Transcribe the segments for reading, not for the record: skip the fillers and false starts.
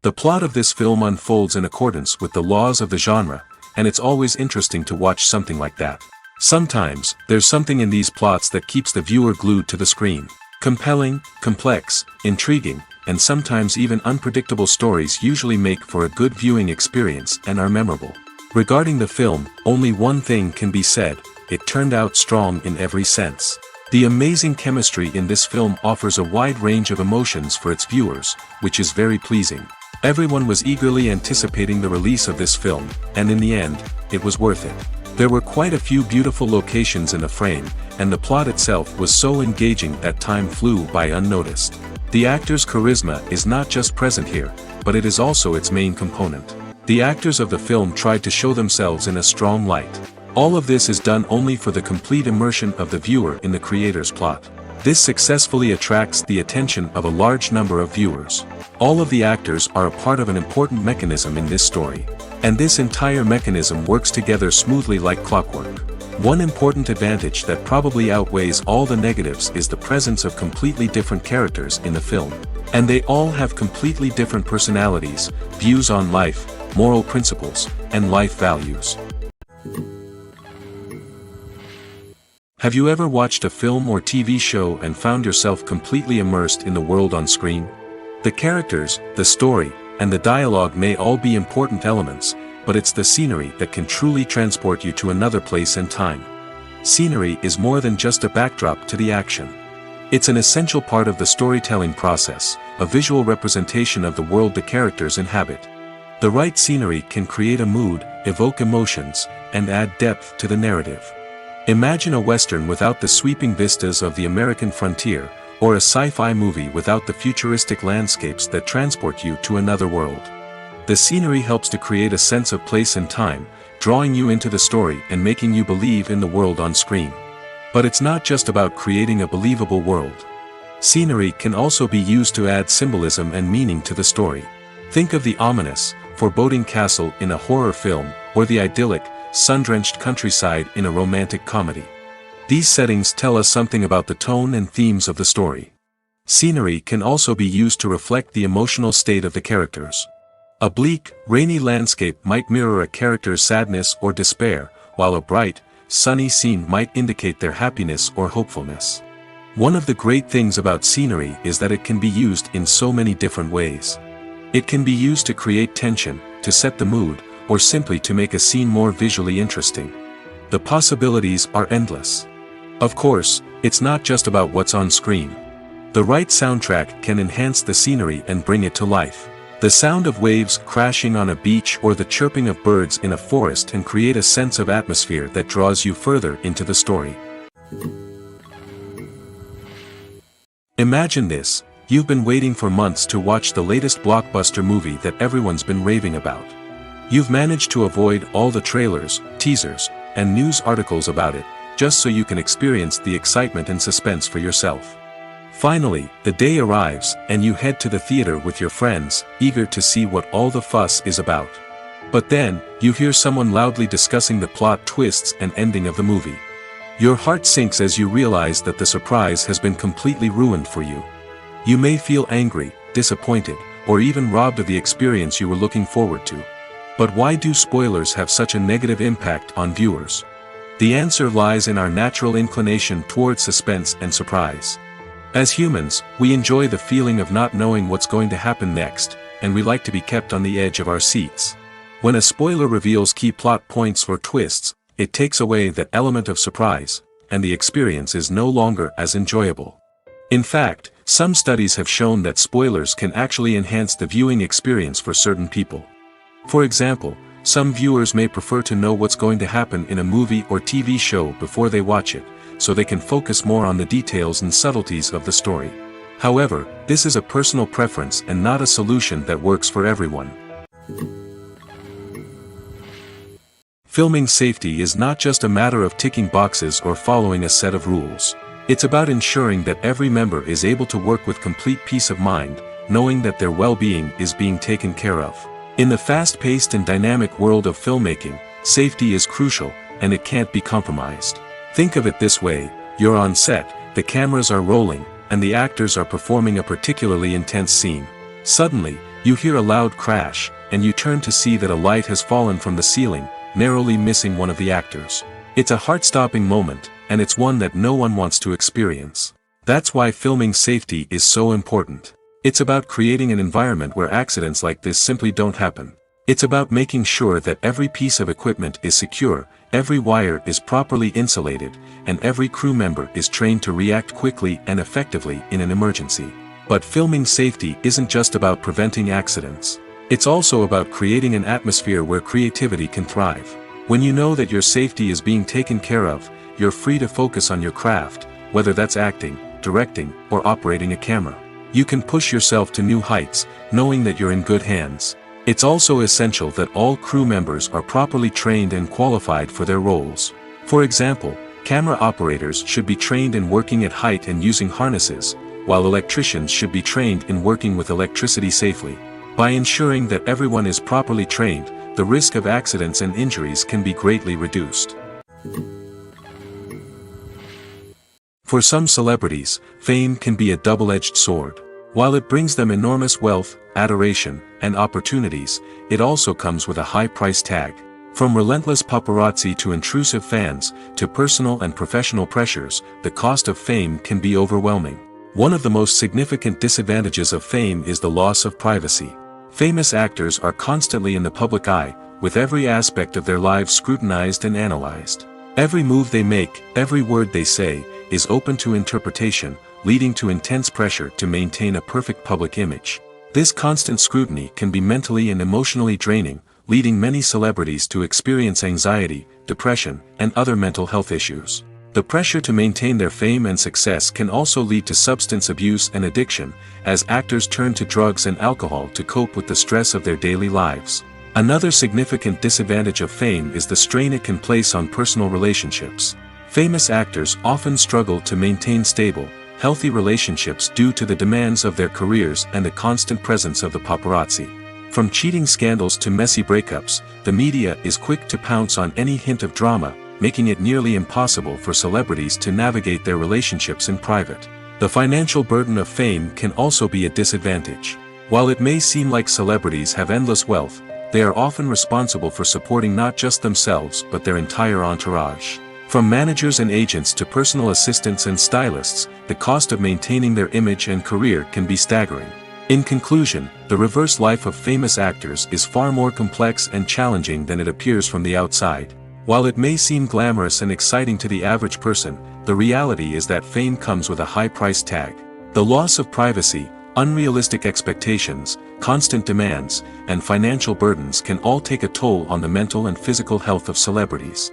The plot of this film unfolds in accordance with the laws of the genre, and it's always interesting to watch something like that. Sometimes, there's something in these plots that keeps the viewer glued to the screen. Compelling, complex, intriguing, and sometimes even unpredictable stories usually make for a good viewing experience and are memorable. Regarding the film, only one thing can be said: it turned out strong in every sense. The amazing chemistry in this film offers a wide range of emotions for its viewers, which is very pleasing. Everyone was eagerly anticipating the release of this film, and in the end, it was worth it. There were quite a few beautiful locations in the frame, and the plot itself was so engaging that time flew by unnoticed. The actor's charisma is not just present here, but it is also its main component. The actors of the film tried to show themselves in a strong light. All of this is done only for the complete immersion of the viewer in the creator's plot. This successfully attracts the attention of a large number of viewers. All of the actors are a part of an important mechanism in this story. And this entire mechanism works together smoothly like clockwork. One important advantage that probably outweighs all the negatives is the presence of completely different characters in the film. And they all have completely different personalities, views on life, moral principles, and life values. Have you ever watched a film or TV show and found yourself completely immersed in the world on screen? The characters, the story, and the dialogue may all be important elements, but it's the scenery that can truly transport you to another place and time. Scenery is more than just a backdrop to the action. It's an essential part of the storytelling process, a visual representation of the world the characters inhabit. The right scenery can create a mood, evoke emotions, and add depth to the narrative. Imagine a Western without the sweeping vistas of the American frontier, or a sci-fi movie without the futuristic landscapes that transport you to another world. The scenery helps to create a sense of place and time, drawing you into the story and making you believe in the world on screen. But it's not just about creating a believable world. Scenery can also be used to add symbolism and meaning to the story. Think of the ominous, foreboding castle in a horror film, or the idyllic, sun-drenched countryside in a romantic comedy. These settings tell us something about the tone and themes of the story. Scenery can also be used to reflect the emotional state of the characters. A bleak, rainy landscape might mirror a character's sadness or despair, while a bright, sunny scene might indicate their happiness or hopefulness. One of the great things about scenery is that it can be used in so many different ways. It can be used to create tension, to set the mood, or simply to make a scene more visually interesting. The possibilities are endless. Of course, it's not just about what's on screen. The right soundtrack can enhance the scenery and bring it to life. The sound of waves crashing on a beach or the chirping of birds in a forest can create a sense of atmosphere that draws you further into the story. Imagine this: you've been waiting for months to watch the latest blockbuster movie that everyone's been raving about. You've managed to avoid all the trailers, teasers, and news articles about it, just so you can experience the excitement and suspense for yourself. Finally, the day arrives, and you head to the theater with your friends, eager to see what all the fuss is about. But then, you hear someone loudly discussing the plot twists and ending of the movie. Your heart sinks as you realize that the surprise has been completely ruined for you. You may feel angry, disappointed, or even robbed of the experience you were looking forward to. But why do spoilers have such a negative impact on viewers? The answer lies in our natural inclination toward suspense and surprise. As humans, we enjoy the feeling of not knowing what's going to happen next, and we like to be kept on the edge of our seats. When a spoiler reveals key plot points or twists, it takes away that element of surprise, and the experience is no longer as enjoyable. In fact, some studies have shown that spoilers can actually enhance the viewing experience for certain people. For example, some viewers may prefer to know what's going to happen in a movie or TV show before they watch it, so they can focus more on the details and subtleties of the story. However, this is a personal preference and not a solution that works for everyone. Filming safety is not just a matter of ticking boxes or following a set of rules. It's about ensuring that every member is able to work with complete peace of mind, knowing that their well-being is being taken care of. In the fast-paced and dynamic world of filmmaking, safety is crucial, and it can't be compromised. Think of it this way: you're on set, the cameras are rolling, and the actors are performing a particularly intense scene. Suddenly, You hear a loud crash, and you turn to see that a light has fallen from the ceiling, narrowly missing one of the actors. It's a heart-stopping moment, and it's one that no one wants to experience. That's why filming safety is so important. It's about creating an environment where accidents like this simply don't happen. It's about making sure that every piece of equipment is secure, every wire is properly insulated, and every crew member is trained to react quickly and effectively in an emergency. But filming safety isn't just about preventing accidents. It's also about creating an atmosphere where creativity can thrive. When you know that your safety is being taken care of, you're free to focus on your craft, whether that's acting, directing, or operating a camera. You can push yourself to new heights, knowing that you're in good hands. It's also essential that all crew members are properly trained and qualified for their roles. For example, camera operators should be trained in working at height and using harnesses, while electricians should be trained in working with electricity safely. By ensuring that everyone is properly trained, the risk of accidents and injuries can be greatly reduced. For some celebrities, fame can be a double-edged sword. While it brings them enormous wealth, adoration, and opportunities, it also comes with a high price tag. From relentless paparazzi to intrusive fans, to personal and professional pressures, the cost of fame can be overwhelming. One of the most significant disadvantages of fame is the loss of privacy. Famous actors are constantly in the public eye, with every aspect of their lives scrutinized and analyzed. Every move they make, every word they say, is open to interpretation, leading to intense pressure to maintain a perfect public image. This constant scrutiny can be mentally and emotionally draining, leading many celebrities to experience anxiety, depression, and other mental health issues. The pressure to maintain their fame and success can also lead to substance abuse and addiction, as actors turn to drugs and alcohol to cope with the stress of their daily lives. Another significant disadvantage of fame is the strain it can place on personal relationships. Famous actors often struggle to maintain stable, healthy relationships due to the demands of their careers and the constant presence of the paparazzi. From cheating scandals to messy breakups, the media is quick to pounce on any hint of drama, making it nearly impossible for celebrities to navigate their relationships in private. The financial burden of fame can also be a disadvantage. While it may seem like celebrities have endless wealth, they are often responsible for supporting not just themselves but their entire entourage. From managers and agents to personal assistants and stylists, the cost of maintaining their image and career can be staggering. In conclusion, the reverse life of famous actors is far more complex and challenging than it appears from the outside. While it may seem glamorous and exciting to the average person, the reality is that fame comes with a high price tag. The loss of privacy, unrealistic expectations, constant demands, and financial burdens can all take a toll on the mental and physical health of celebrities.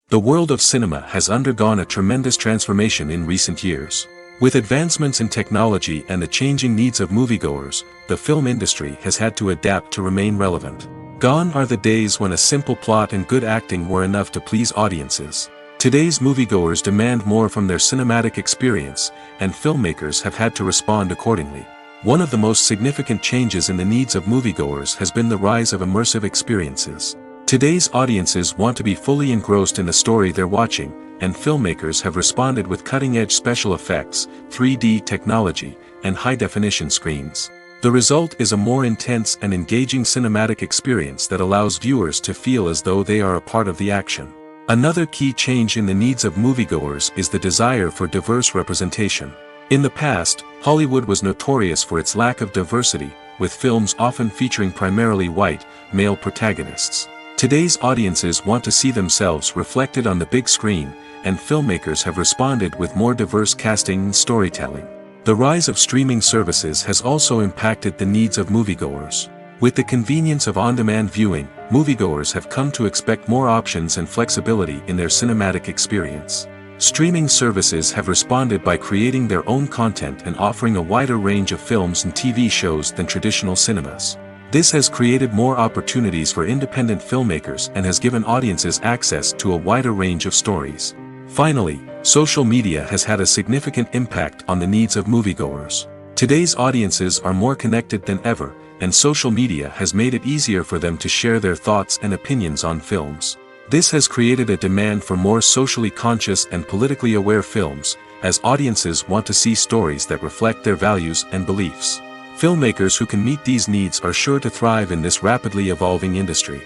The world of cinema has undergone a tremendous transformation in recent years. With advancements in technology and the changing needs of moviegoers, the film industry has had to adapt to remain relevant. Gone are the days when a simple plot and good acting were enough to please audiences. Today's moviegoers demand more from their cinematic experience, and filmmakers have had to respond accordingly. One of the most significant changes in the needs of moviegoers has been the rise of immersive experiences. Today's audiences want to be fully engrossed in the story they're watching, and filmmakers have responded with cutting-edge special effects, 3D technology, and high-definition screens. The result is a more intense and engaging cinematic experience that allows viewers to feel as though they are a part of the action. Another key change in the needs of moviegoers is the desire for diverse representation. In the past, Hollywood was notorious for its lack of diversity, with films often featuring primarily white, male protagonists. Today's audiences want to see themselves reflected on the big screen, and filmmakers have responded with more diverse casting and storytelling. The rise of streaming services has also impacted the needs of moviegoers. With the convenience of on-demand viewing, moviegoers have come to expect more options and flexibility in their cinematic experience. Streaming services have responded by creating their own content and offering a wider range of films and TV shows than traditional cinemas. This has created more opportunities for independent filmmakers and has given audiences access to a wider range of stories. Finally, social media has had a significant impact on the needs of moviegoers. Today's audiences are more connected than ever, and social media has made it easier for them to share their thoughts and opinions on films. This has created a demand for more socially conscious and politically aware films, as audiences want to see stories that reflect their values and beliefs. Filmmakers who can meet these needs are sure to thrive in this rapidly evolving industry.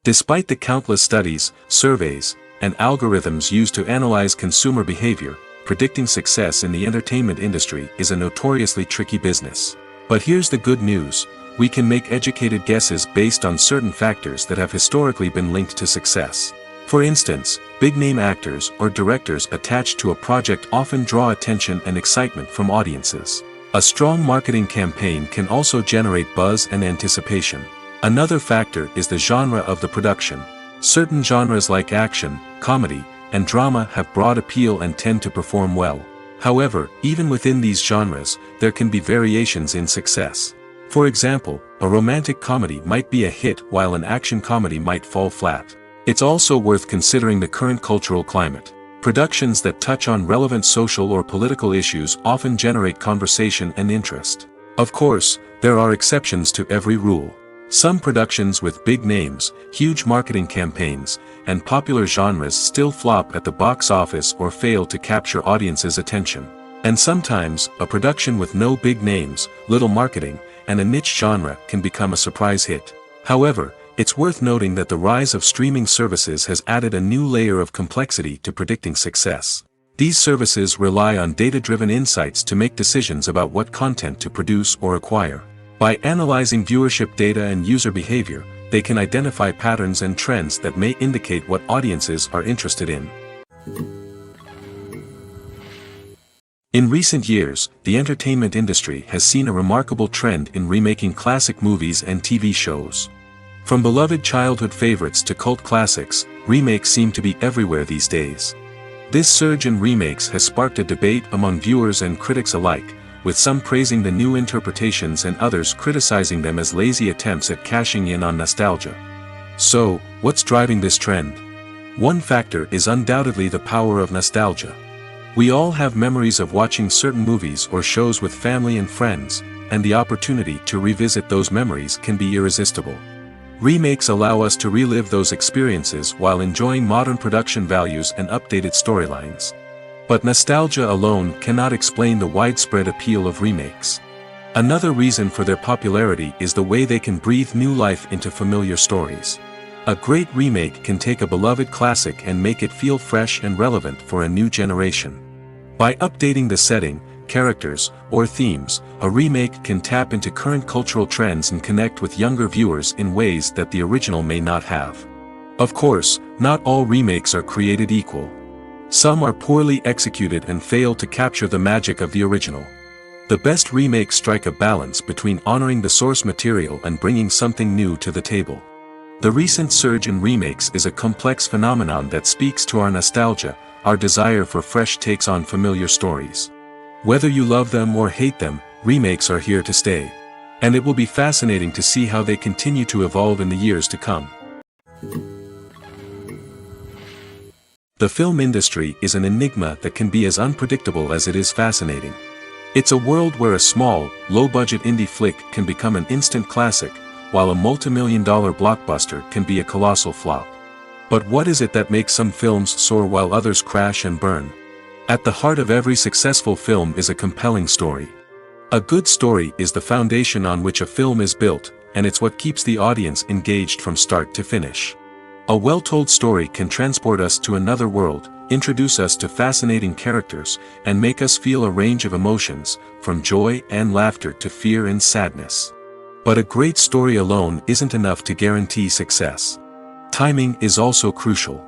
Despite the countless studies, surveys, and algorithms used to analyze consumer behavior, predicting success in the entertainment industry is a notoriously tricky business. But here's the good news: we can make educated guesses based on certain factors that have historically been linked to success. For instance, big-name actors or directors attached to a project often draw attention and excitement from audiences. A strong marketing campaign can also generate buzz and anticipation. Another factor is the genre of the production. Certain genres like action, comedy, and drama have broad appeal and tend to perform well. However, even within these genres, there can be variations in success. For example, a romantic comedy might be a hit while an action comedy might fall flat. It's also worth considering the current cultural climate. Productions that touch on relevant social or political issues often generate conversation and interest. Of course, there are exceptions to every rule. Some productions with big names, huge marketing campaigns, and popular genres still flop at the box office or fail to capture audiences' attention. And sometimes, a production with no big names, little marketing, and a niche genre can become a surprise hit. However, it's worth noting that the rise of streaming services has added a new layer of complexity to predicting success. These services rely on data-driven insights to make decisions about what content to produce or acquire. By analyzing viewership data and user behavior, they can identify patterns and trends that may indicate what audiences are interested in. In recent years, the entertainment industry has seen a remarkable trend in remaking classic movies and TV shows. From beloved childhood favorites to cult classics, remakes seem to be everywhere these days. This surge in remakes has sparked a debate among viewers and critics alike, with some praising the new interpretations and others criticizing them as lazy attempts at cashing in on nostalgia. So, what's driving this trend? One factor is undoubtedly the power of nostalgia. We all have memories of watching certain movies or shows with family and friends, and the opportunity to revisit those memories can be irresistible. Remakes allow us to relive those experiences while enjoying modern production values and updated storylines. But nostalgia alone cannot explain the widespread appeal of remakes. Another reason for their popularity is the way they can breathe new life into familiar stories. A great remake can take a beloved classic and make it feel fresh and relevant for a new generation. By updating the setting, characters, or themes, a remake can tap into current cultural trends and connect with younger viewers in ways that the original may not have. Of course, not all remakes are created equal. Some are poorly executed and fail to capture the magic of the original. The best remakes strike a balance between honoring the source material and bringing something new to the table. The recent surge in remakes is a complex phenomenon that speaks to our nostalgia, our desire for fresh takes on familiar stories. Whether you love them or hate them, remakes are here to stay. And it will be fascinating to see how they continue to evolve in the years to come. The film industry is an enigma that can be as unpredictable as it is fascinating. It's a world where a small, low-budget indie flick can become an instant classic, while a multi-million-dollar blockbuster can be a colossal flop. But what is it that makes some films soar while others crash and burn? At the heart of every successful film is a compelling story. A good story is the foundation on which a film is built, and it's what keeps the audience engaged from start to finish. A well-told story can transport us to another world, introduce us to fascinating characters, and make us feel a range of emotions, from joy and laughter to fear and sadness. But a great story alone isn't enough to guarantee success. Timing is also crucial.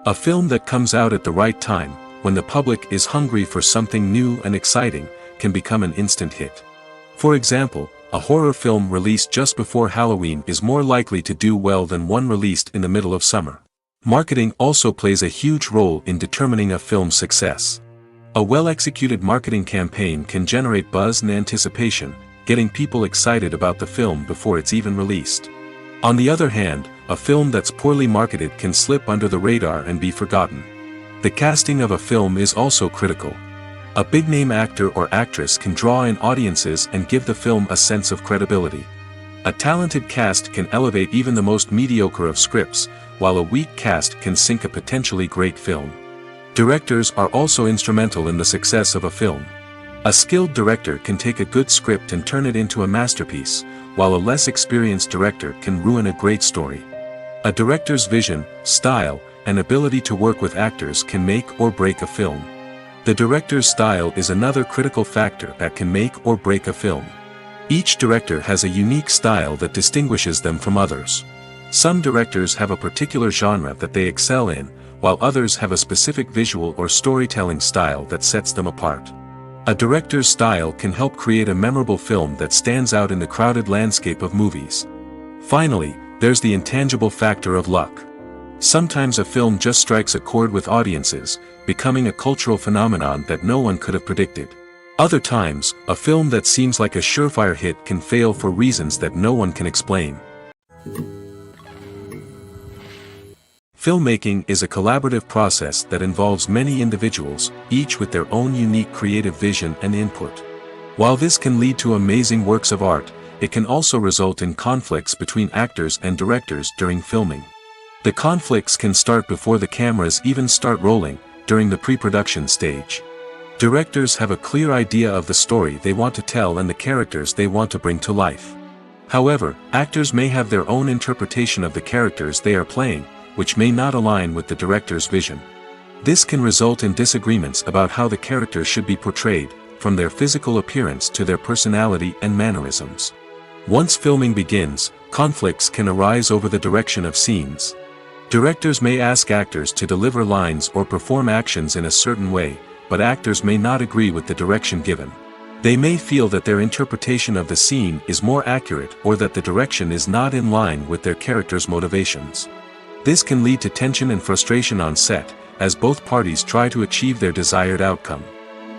A film that comes out at the right time, when the public is hungry for something new and exciting, can become an instant hit. For example, a horror film released just before Halloween is more likely to do well than one released in the middle of summer. Marketing also plays a huge role in determining a film's success. A well-executed marketing campaign can generate buzz and anticipation, getting people excited about the film before it's even released. On the other hand, a film that's poorly marketed can slip under the radar and be forgotten. The casting of a film is also critical. A big-name actor or actress can draw in audiences and give the film a sense of credibility. A talented cast can elevate even the most mediocre of scripts, while a weak cast can sink a potentially great film. Directors are also instrumental in the success of a film. A skilled director can take a good script and turn it into a masterpiece, while a less experienced director can ruin a great story. A director's vision, style, and ability to work with actors can make or break a film. The director's style is another critical factor that can make or break a film. Each director has a unique style that distinguishes them from others. Some directors have a particular genre that they excel in, while others have a specific visual or storytelling style that sets them apart. A director's style can help create a memorable film that stands out in the crowded landscape of movies. Finally, there's the intangible factor of luck. Sometimes a film just strikes a chord with audiences, becoming a cultural phenomenon that no one could have predicted. Other times, a film that seems like a surefire hit can fail for reasons that no one can explain. Filmmaking is a collaborative process that involves many individuals, each with their own unique creative vision and input. While this can lead to amazing works of art, it can also result in conflicts between actors and directors during filming. The conflicts can start before the cameras even start rolling, during the pre-production stage. Directors have a clear idea of the story they want to tell and the characters they want to bring to life. However, actors may have their own interpretation of the characters they are playing, which may not align with the director's vision. This can result in disagreements about how the characters should be portrayed, from their physical appearance to their personality and mannerisms. Once filming begins, conflicts can arise over the direction of scenes. Directors may ask actors to deliver lines or perform actions in a certain way, but actors may not agree with the direction given. They may feel that their interpretation of the scene is more accurate or that the direction is not in line with their character's motivations. This can lead to tension and frustration on set, as both parties try to achieve their desired outcome.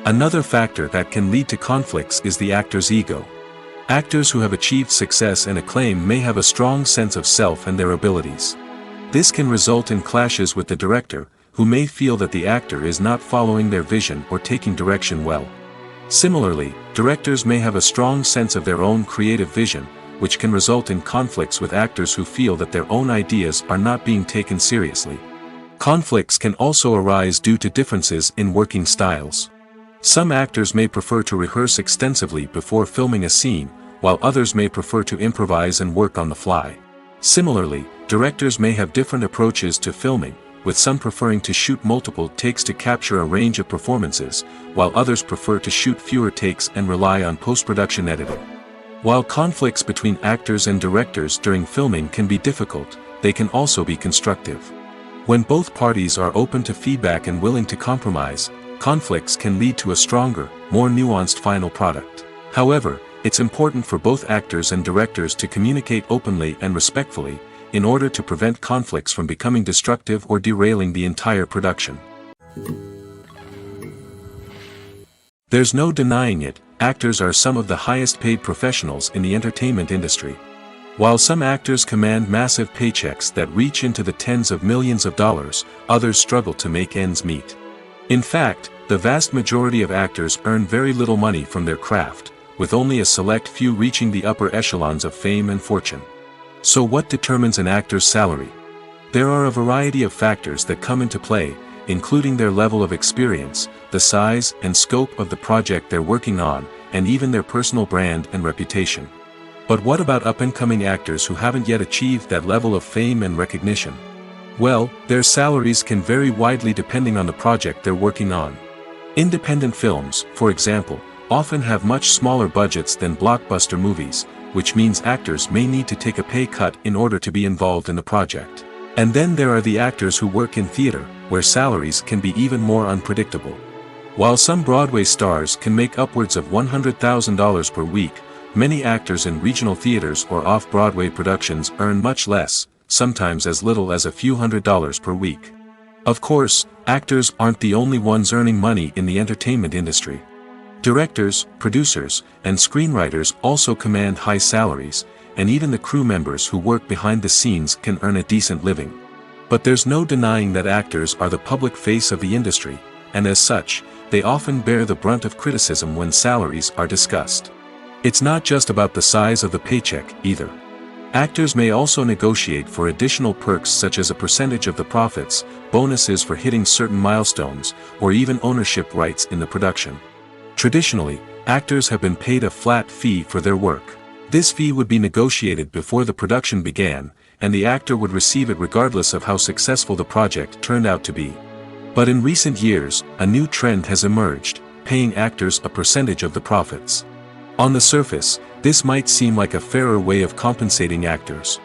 Another factor that can lead to conflicts is the actor's ego. Actors who have achieved success and acclaim may have a strong sense of self and their abilities. This can result in clashes with the director, who may feel that the actor is not following their vision or taking direction well. Similarly, directors may have a strong sense of their own creative vision, which can result in conflicts with actors who feel that their own ideas are not being taken seriously. Conflicts can also arise due to differences in working styles. Some actors may prefer to rehearse extensively before filming a scene, while others may prefer to improvise and work on the fly. Similarly, directors may have different approaches to filming, with some preferring to shoot multiple takes to capture a range of performances, while others prefer to shoot fewer takes and rely on post-production editing. While conflicts between actors and directors during filming can be difficult, they can also be constructive. When both parties are open to feedback and willing to compromise, conflicts can lead to a stronger, more nuanced final product. However, it's important for both actors and directors to communicate openly and respectfully, in order to prevent conflicts from becoming destructive or derailing the entire production. There's no denying it, actors are some of the highest paid professionals in the entertainment industry. While some actors command massive paychecks that reach into the tens of millions of dollars, others struggle to make ends meet. In fact, the vast majority of actors earn very little money from their craft, with only a select few reaching the upper echelons of fame and fortune. So what determines an actor's salary? There are a variety of factors that come into play, including their level of experience, the size and scope of the project they're working on, and even their personal brand and reputation. But what about up-and-coming actors who haven't yet achieved that level of fame and recognition? Well, their salaries can vary widely depending on the project they're working on. Independent films, for example, often have much smaller budgets than blockbuster movies, which means actors may need to take a pay cut in order to be involved in the project. And then there are the actors who work in theater, where salaries can be even more unpredictable. While some Broadway stars can make upwards of $100,000 per week, many actors in regional theaters or off-Broadway productions earn much less, sometimes as little as a few $100s per week. Of course, actors aren't the only ones earning money in the entertainment industry. Directors, producers, and screenwriters also command high salaries, and even the crew members who work behind the scenes can earn a decent living. But there's no denying that actors are the public face of the industry, and as such, they often bear the brunt of criticism when salaries are discussed. It's not just about the size of the paycheck, either. Actors may also negotiate for additional perks such as a percentage of the profits, bonuses for hitting certain milestones, or even ownership rights in the production. Traditionally, actors have been paid a flat fee for their work. This fee would be negotiated before the production began, and the actor would receive it regardless of how successful the project turned out to be. But in recent years, a new trend has emerged, paying actors a percentage of the profits. On the surface, this might seem like a fairer way of compensating actors.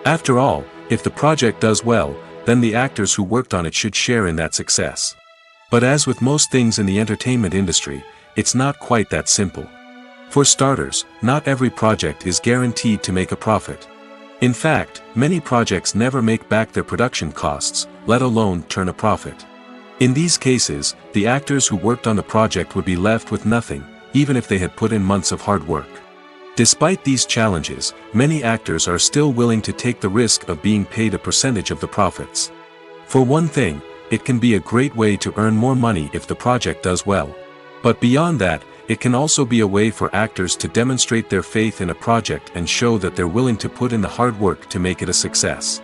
After all, if the project does well, then the actors who worked on it should share in that success. But as with most things in the entertainment industry, it's not quite that simple. For starters, not every project is guaranteed to make a profit. In fact, many projects never make back their production costs, let alone turn a profit. In these cases, the actors who worked on the project would be left with nothing, even if they had put in months of hard work. Despite these challenges, many actors are still willing to take the risk of being paid a percentage of the profits. For one thing, it can be a great way to earn more money if the project does well. But beyond that, it can also be a way for actors to demonstrate their faith in a project and show that they're willing to put in the hard work to make it a success.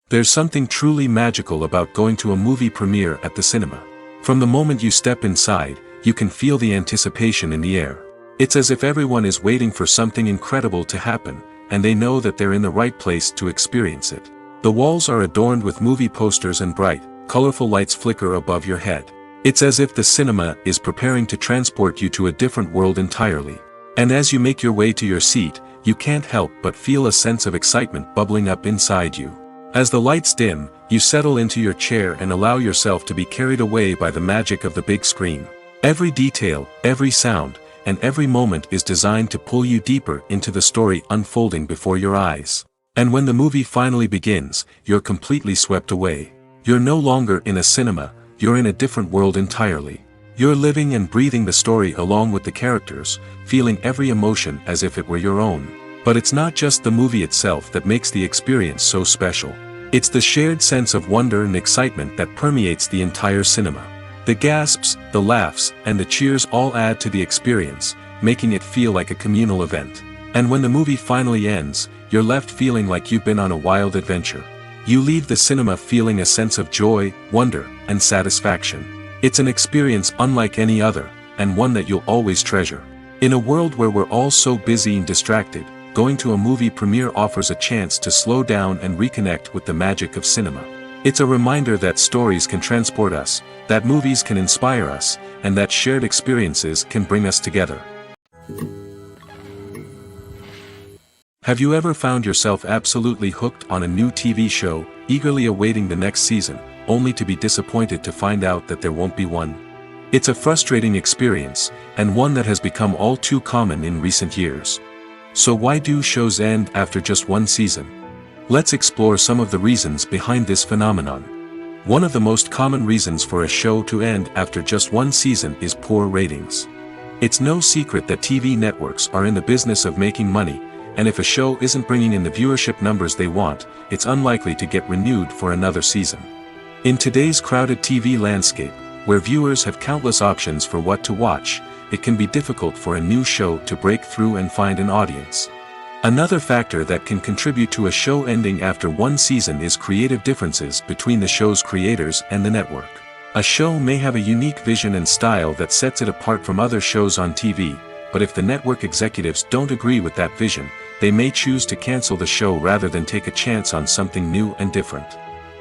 There's something truly magical about going to a movie premiere at the cinema. From the moment you step inside, you can feel the anticipation in the air. It's as if everyone is waiting for something incredible to happen, and they know that they're in the right place to experience it. The walls are adorned with movie posters and bright, colorful lights flicker above your head. It's as if the cinema is preparing to transport you to a different world entirely. And as you make your way to your seat, you can't help but feel a sense of excitement bubbling up inside you. As the lights dim, you settle into your chair and allow yourself to be carried away by the magic of the big screen. Every detail, every sound, and every moment is designed to pull you deeper into the story unfolding before your eyes. And when the movie finally begins, you're completely swept away. You're no longer in a cinema, you're in a different world entirely. You're living and breathing the story along with the characters, feeling every emotion as if it were your own. But it's not just the movie itself that makes the experience so special. It's the shared sense of wonder and excitement that permeates the entire cinema. The gasps, the laughs, and the cheers all add to the experience, making it feel like a communal event. And when the movie finally ends, you're left feeling like you've been on a wild adventure. You leave the cinema feeling a sense of joy, wonder, and satisfaction. It's an experience unlike any other, and one that you'll always treasure. In a world where we're all so busy and distracted, going to a movie premiere offers a chance to slow down and reconnect with the magic of cinema. It's a reminder that stories can transport us, that movies can inspire us, and that shared experiences can bring us together. Have you ever found yourself absolutely hooked on a new TV show, eagerly awaiting the next season, only to be disappointed to find out that there won't be one? It's a frustrating experience, and one that has become all too common in recent years. So why do shows end after just one season? Let's explore some of the reasons behind this phenomenon. One of the most common reasons for a show to end after just one season is poor ratings. It's no secret that TV networks are in the business of making money, and if a show isn't bringing in the viewership numbers they want, it's unlikely to get renewed for another season. In today's crowded TV landscape, where viewers have countless options for what to watch, it can be difficult for a new show to break through and find an audience. Another factor that can contribute to a show ending after one season is creative differences between the show's creators and the network. A show may have a unique vision and style that sets it apart from other shows on TV, but if the network executives don't agree with that vision, they may choose to cancel the show rather than take a chance on something new and different.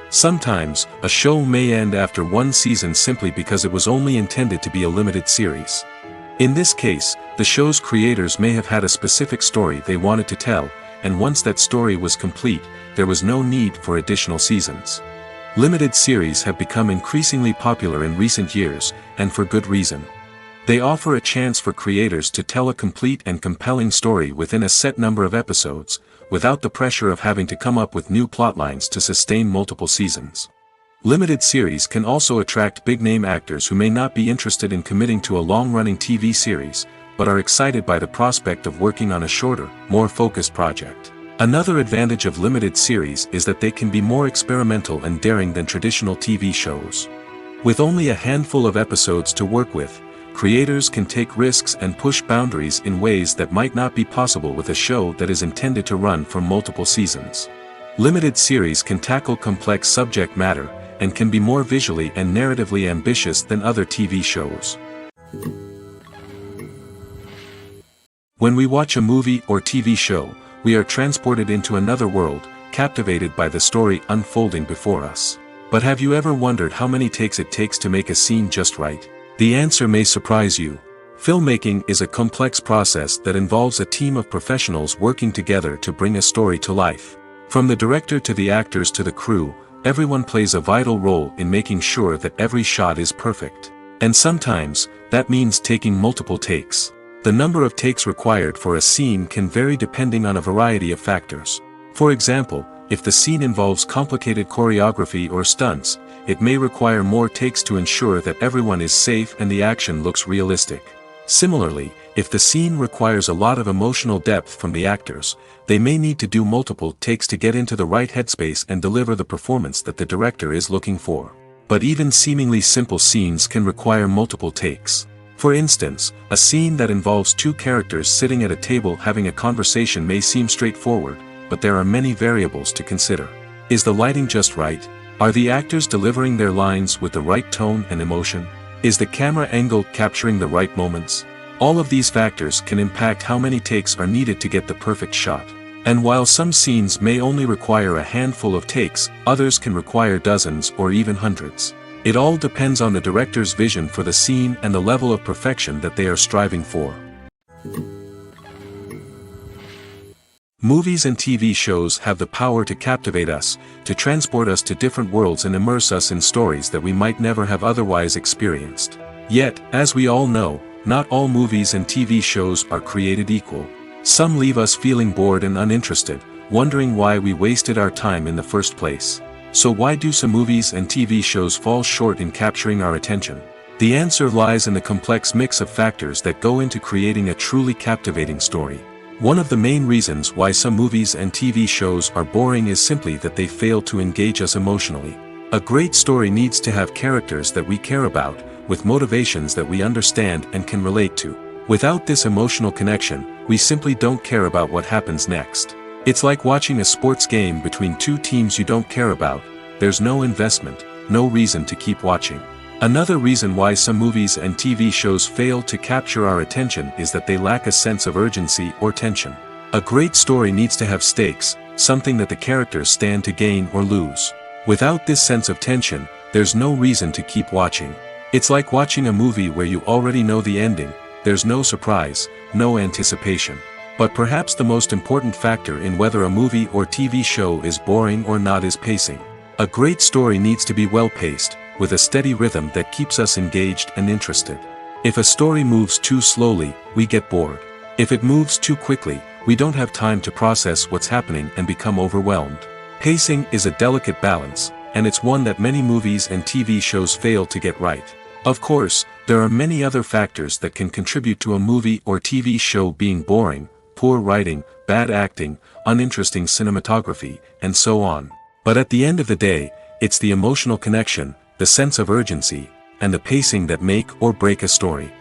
Sometimes, a show may end after one season simply because it was only intended to be a limited series. In this case, the show's creators may have had a specific story they wanted to tell, and once that story was complete, there was no need for additional seasons. Limited series have become increasingly popular in recent years, and for good reason. They offer a chance for creators to tell a complete and compelling story within a set number of episodes, without the pressure of having to come up with new plotlines to sustain multiple seasons. Limited series can also attract big-name actors who may not be interested in committing to a long-running TV series, but are excited by the prospect of working on a shorter, more focused project. Another advantage of limited series is that they can be more experimental and daring than traditional TV shows. With only a handful of episodes to work with, creators can take risks and push boundaries in ways that might not be possible with a show that is intended to run for multiple seasons. Limited series can tackle complex subject matter, and can be more visually and narratively ambitious than other TV shows. When we watch a movie or TV show, we are transported into another world, captivated by the story unfolding before us. But have you ever wondered how many takes it takes to make a scene just right? The answer may surprise you. Filmmaking is a complex process that involves a team of professionals working together to bring a story to life. From the director to the actors to the crew, everyone plays a vital role in making sure that every shot is perfect. And sometimes, that means taking multiple takes. The number of takes required for a scene can vary depending on a variety of factors. For example, if the scene involves complicated choreography or stunts, it may require more takes to ensure that everyone is safe and the action looks realistic. Similarly, if the scene requires a lot of emotional depth from the actors, they may need to do multiple takes to get into the right headspace and deliver the performance that the director is looking for. But even seemingly simple scenes can require multiple takes. For instance, a scene that involves two characters sitting at a table having a conversation may seem straightforward, but there are many variables to consider. Is the lighting just right? Are the actors delivering their lines with the right tone and emotion? Is the camera angle capturing the right moments? All of these factors can impact how many takes are needed to get the perfect shot. And while some scenes may only require a handful of takes, others can require dozens or even hundreds. It all depends on the director's vision for the scene and the level of perfection that they are striving for. Movies and TV shows have the power to captivate us, to transport us to different worlds and immerse us in stories that we might never have otherwise experienced. Yet, as we all know, not all movies and TV shows are created equal. Some leave us feeling bored and uninterested, wondering why we wasted our time in the first place. So why do some movies and TV shows fall short in capturing our attention? The answer lies in the complex mix of factors that go into creating a truly captivating story. One of the main reasons why some movies and TV shows are boring is simply that they fail to engage us emotionally. A great story needs to have characters that we care about, with motivations that we understand and can relate to. Without this emotional connection, we simply don't care about what happens next. It's like watching a sports game between two teams you don't care about. There's no investment, no reason to keep watching. Another reason why some movies and TV shows fail to capture our attention is that they lack a sense of urgency or tension. A great story needs to have stakes, something that the characters stand to gain or lose. Without this sense of tension, there's no reason to keep watching. It's like watching a movie where you already know the ending. There's no surprise, no anticipation. But perhaps the most important factor in whether a movie or TV show is boring or not is pacing. A great story needs to be well-paced, with a steady rhythm that keeps us engaged and interested. If a story moves too slowly, we get bored. If it moves too quickly, we don't have time to process what's happening and become overwhelmed. Pacing is a delicate balance, and it's one that many movies and TV shows fail to get right. Of course, there are many other factors that can contribute to a movie or TV show being boring: poor writing, bad acting, uninteresting cinematography, and so on. But at the end of the day, it's the emotional connection, the sense of urgency, and the pacing that make or break a story.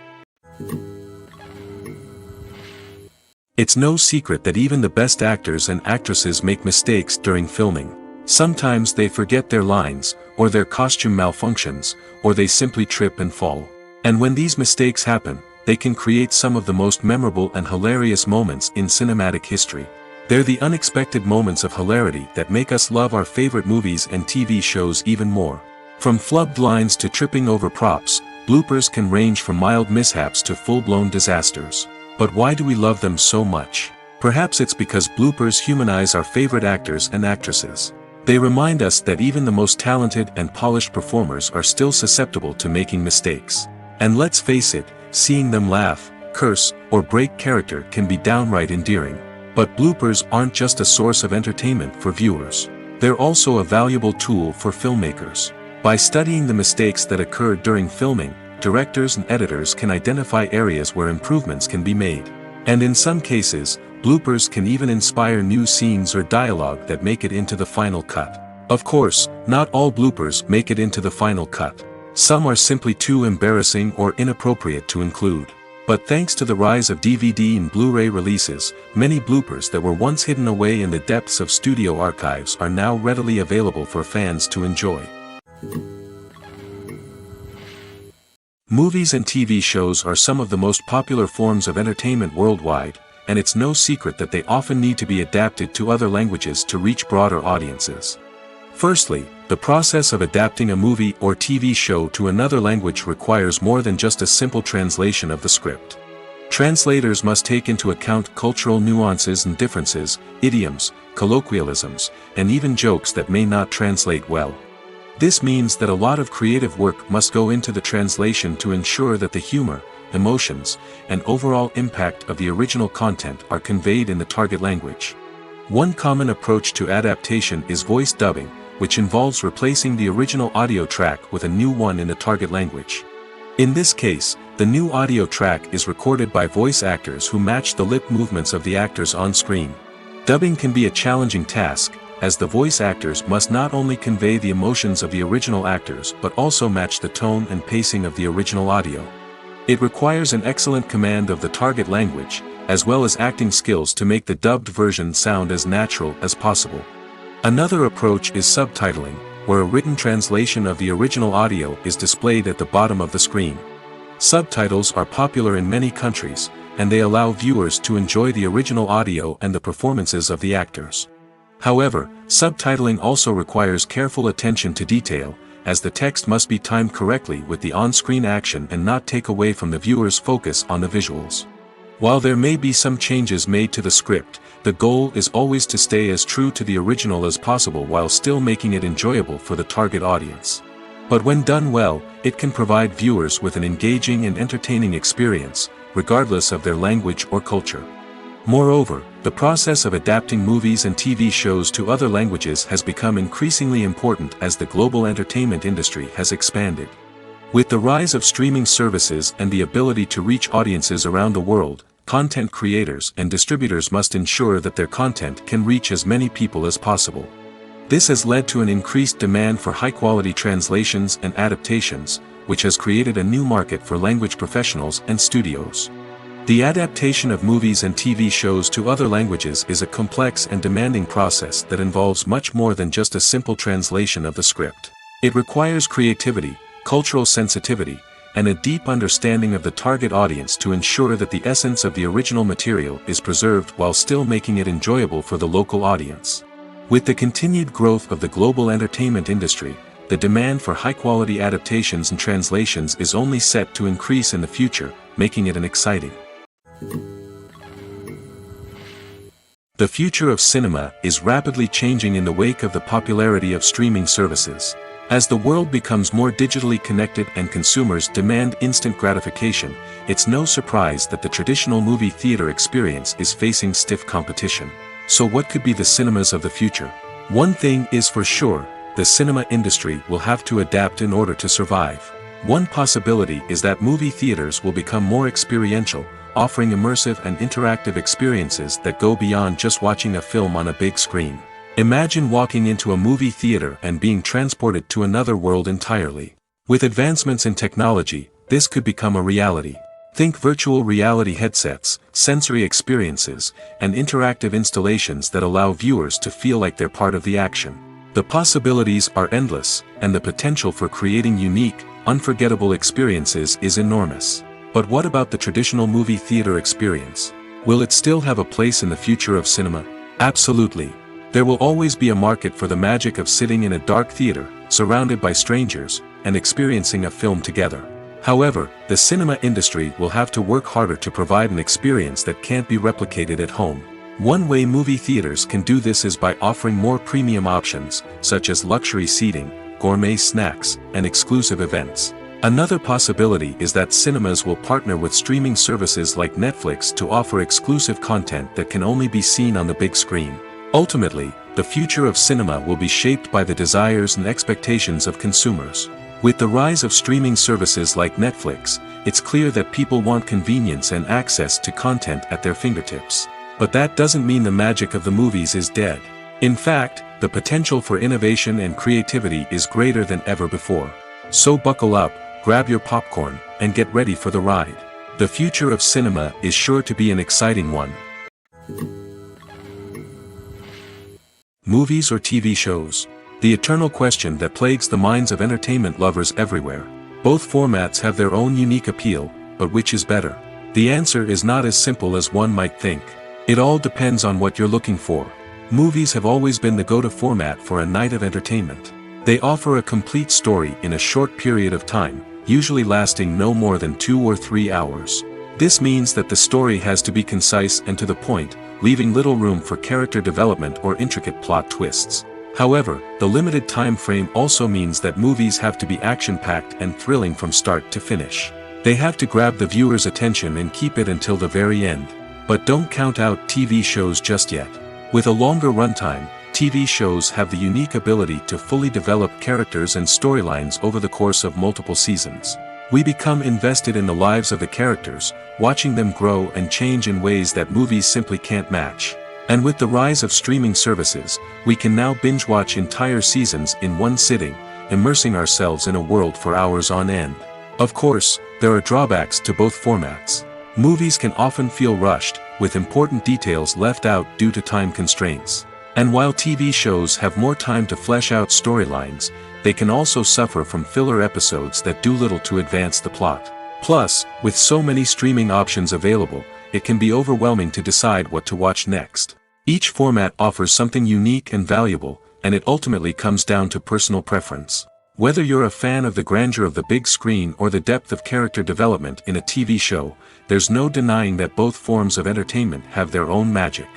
It's no secret that even the best actors and actresses make mistakes during filming. Sometimes they forget their lines, or their costume malfunctions, or they simply trip and fall. And when these mistakes happen, they can create some of the most memorable and hilarious moments in cinematic history. They're the unexpected moments of hilarity that make us love our favorite movies and TV shows even more. From flubbed lines to tripping over props, bloopers can range from mild mishaps to full-blown disasters. But why do we love them so much? Perhaps it's because bloopers humanize our favorite actors and actresses. They remind us that even the most talented and polished performers are still susceptible to making mistakes. And let's face it, seeing them laugh, curse, or break character can be downright endearing. But bloopers aren't just a source of entertainment for viewers. They're also a valuable tool for filmmakers. By studying the mistakes that occurred during filming, directors and editors can identify areas where improvements can be made. And in some cases, bloopers can even inspire new scenes or dialogue that make it into the final cut. Of course, not all bloopers make it into the final cut. Some are simply too embarrassing or inappropriate to include. But thanks to the rise of DVD and Blu-ray releases, many bloopers that were once hidden away in the depths of studio archives are now readily available for fans to enjoy. Movies and TV shows are some of the most popular forms of entertainment worldwide, and it's no secret that they often need to be adapted to other languages to reach broader audiences. Firstly, the process of adapting a movie or TV show to another language requires more than just a simple translation of the script. Translators must take into account cultural nuances and differences, idioms, colloquialisms, and even jokes that may not translate well. This means that a lot of creative work must go into the translation to ensure that the humor, emotions, and overall impact of the original content are conveyed in the target language. One common approach to adaptation is voice dubbing, which involves replacing the original audio track with a new one in the target language. In this case, the new audio track is recorded by voice actors who match the lip movements of the actors on screen. Dubbing can be a challenging task, as the voice actors must not only convey the emotions of the original actors but also match the tone and pacing of the original audio. It requires an excellent command of the target language, as well as acting skills to make the dubbed version sound as natural as possible. Another approach is subtitling, where a written translation of the original audio is displayed at the bottom of the screen. Subtitles are popular in many countries, and they allow viewers to enjoy the original audio and the performances of the actors. However, subtitling also requires careful attention to detail, as the text must be timed correctly with the on-screen action and not take away from the viewer's focus on the visuals. While there may be some changes made to the script, the goal is always to stay as true to the original as possible while still making it enjoyable for the target audience. But when done well, it can provide viewers with an engaging and entertaining experience, regardless of their language or culture. Moreover, the process of adapting movies and TV shows to other languages has become increasingly important as the global entertainment industry has expanded. With the rise of streaming services and the ability to reach audiences around the world, content creators and distributors must ensure that their content can reach as many people as possible. This has led to an increased demand for high-quality translations and adaptations, which has created a new market for language professionals and studios. The adaptation of movies and TV shows to other languages is a complex and demanding process that involves much more than just a simple translation of the script. It requires creativity, cultural sensitivity, and a deep understanding of the target audience to ensure that the essence of the original material is preserved while still making it enjoyable for the local audience. With the continued growth of the global entertainment industry, the demand for high-quality adaptations and translations is only set to increase in the future, making it an exciting. The future of cinema is rapidly changing in the wake of the popularity of streaming services. As the world becomes more digitally connected and consumers demand instant gratification, it's no surprise that the traditional movie theater experience is facing stiff competition. So what could be the cinemas of the future? One thing is for sure, the cinema industry will have to adapt in order to survive. One possibility is that movie theaters will become more experiential, offering immersive and interactive experiences that go beyond just watching a film on a big screen. Imagine walking into a movie theater and being transported to another world entirely. With advancements in technology, this could become a reality. Think virtual reality headsets, sensory experiences, and interactive installations that allow viewers to feel like they're part of the action. The possibilities are endless, and the potential for creating unique, unforgettable experiences is enormous. But what about the traditional movie theater experience? Will it still have a place in the future of cinema? Absolutely. There will always be a market for the magic of sitting in a dark theater, surrounded by strangers, and experiencing a film together. However, the cinema industry will have to work harder to provide an experience that can't be replicated at home. One way movie theaters can do this is by offering more premium options, such as luxury seating, gourmet snacks, and exclusive events. Another possibility is that cinemas will partner with streaming services like Netflix to offer exclusive content that can only be seen on the big screen. Ultimately, the future of cinema will be shaped by the desires and expectations of consumers. With the rise of streaming services like Netflix, it's clear that people want convenience and access to content at their fingertips. But that doesn't mean the magic of the movies is dead. In fact, the potential for innovation and creativity is greater than ever before. So buckle up, grab your popcorn, and get ready for the ride. The future of cinema is sure to be an exciting one. Movies or TV shows? The eternal question that plagues the minds of entertainment lovers everywhere. Both formats have their own unique appeal, but which is better? The answer is not as simple as one might think. It all depends on what you're looking for. Movies have always been the go-to format for a night of entertainment. They offer a complete story in a short period of time, usually lasting no more than 2 or 3 hours. This means that the story has to be concise and to the point, leaving little room for character development or intricate plot twists. However, the limited time frame also means that movies have to be action-packed and thrilling from start to finish. They have to grab the viewer's attention and keep it until the very end. But don't count out TV shows just yet. With a longer runtime, TV shows have the unique ability to fully develop characters and storylines over the course of multiple seasons. We become invested in the lives of the characters, watching them grow and change in ways that movies simply can't match. And with the rise of streaming services, we can now binge-watch entire seasons in one sitting, immersing ourselves in a world for hours on end. Of course, there are drawbacks to both formats. Movies can often feel rushed, with important details left out due to time constraints. And while TV shows have more time to flesh out storylines, they can also suffer from filler episodes that do little to advance the plot. Plus, with so many streaming options available, it can be overwhelming to decide what to watch next. Each format offers something unique and valuable, and it ultimately comes down to personal preference. Whether you're a fan of the grandeur of the big screen or the depth of character development in a TV show, there's no denying that both forms of entertainment have their own magic.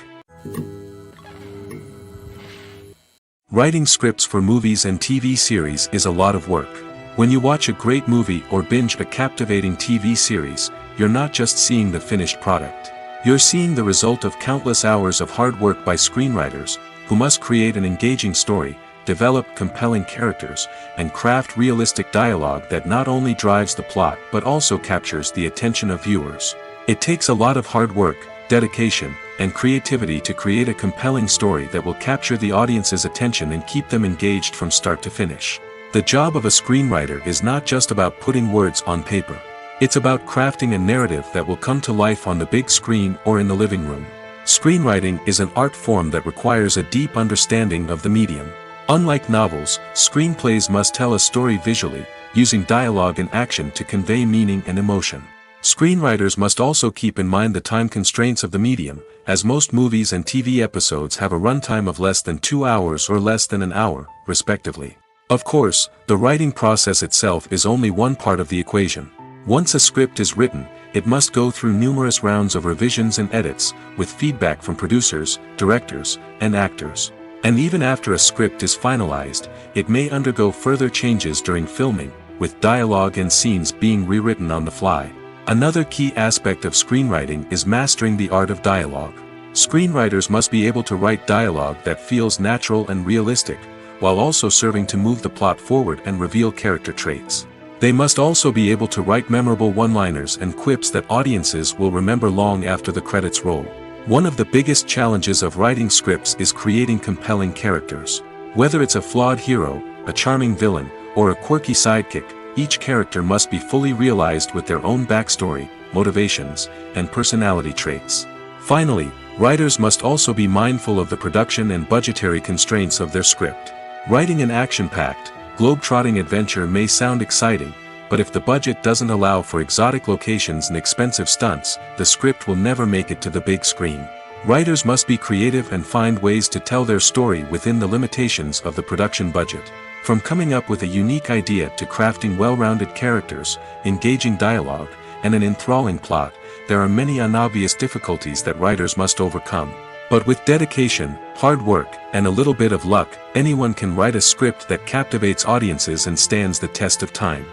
Writing scripts for movies and TV series is a lot of work. When you watch a great movie or binge a captivating TV series, you're not just seeing the finished product. You're seeing the result of countless hours of hard work by screenwriters, who must create an engaging story, develop compelling characters, and craft realistic dialogue that not only drives the plot but also captures the attention of viewers. It takes a lot of hard work, dedication, and creativity to create a compelling story that will capture the audience's attention and keep them engaged from start to finish. The job of a screenwriter is not just about putting words on paper. It's about crafting a narrative that will come to life on the big screen or in the living room. Screenwriting is an art form that requires a deep understanding of the medium. Unlike novels, screenplays must tell a story visually, using dialogue and action to convey meaning and emotion. Screenwriters must also keep in mind the time constraints of the medium, as most movies and TV episodes have a runtime of less than 2 hours or less than an hour, respectively. Of course, the writing process itself is only one part of the equation. Once a script is written, it must go through numerous rounds of revisions and edits, with feedback from producers, directors, and actors. And even after a script is finalized, it may undergo further changes during filming, with dialogue and scenes being rewritten on the fly. Another key aspect of screenwriting is mastering the art of dialogue. Screenwriters must be able to write dialogue that feels natural and realistic, while also serving to move the plot forward and reveal character traits. They must also be able to write memorable one-liners and quips that audiences will remember long after the credits roll. One of the biggest challenges of writing scripts is creating compelling characters. Whether it's a flawed hero, a charming villain, or a quirky sidekick, each character must be fully realized with their own backstory, motivations, and personality traits. Finally, writers must also be mindful of the production and budgetary constraints of their script. Writing an action-packed, globe-trotting adventure may sound exciting, but if the budget doesn't allow for exotic locations and expensive stunts, the script will never make it to the big screen. Writers must be creative and find ways to tell their story within the limitations of the production budget. From coming up with a unique idea to crafting well-rounded characters, engaging dialogue, and an enthralling plot, there are many unobvious difficulties that writers must overcome. But with dedication, hard work, and a little bit of luck, anyone can write a script that captivates audiences and stands the test of time.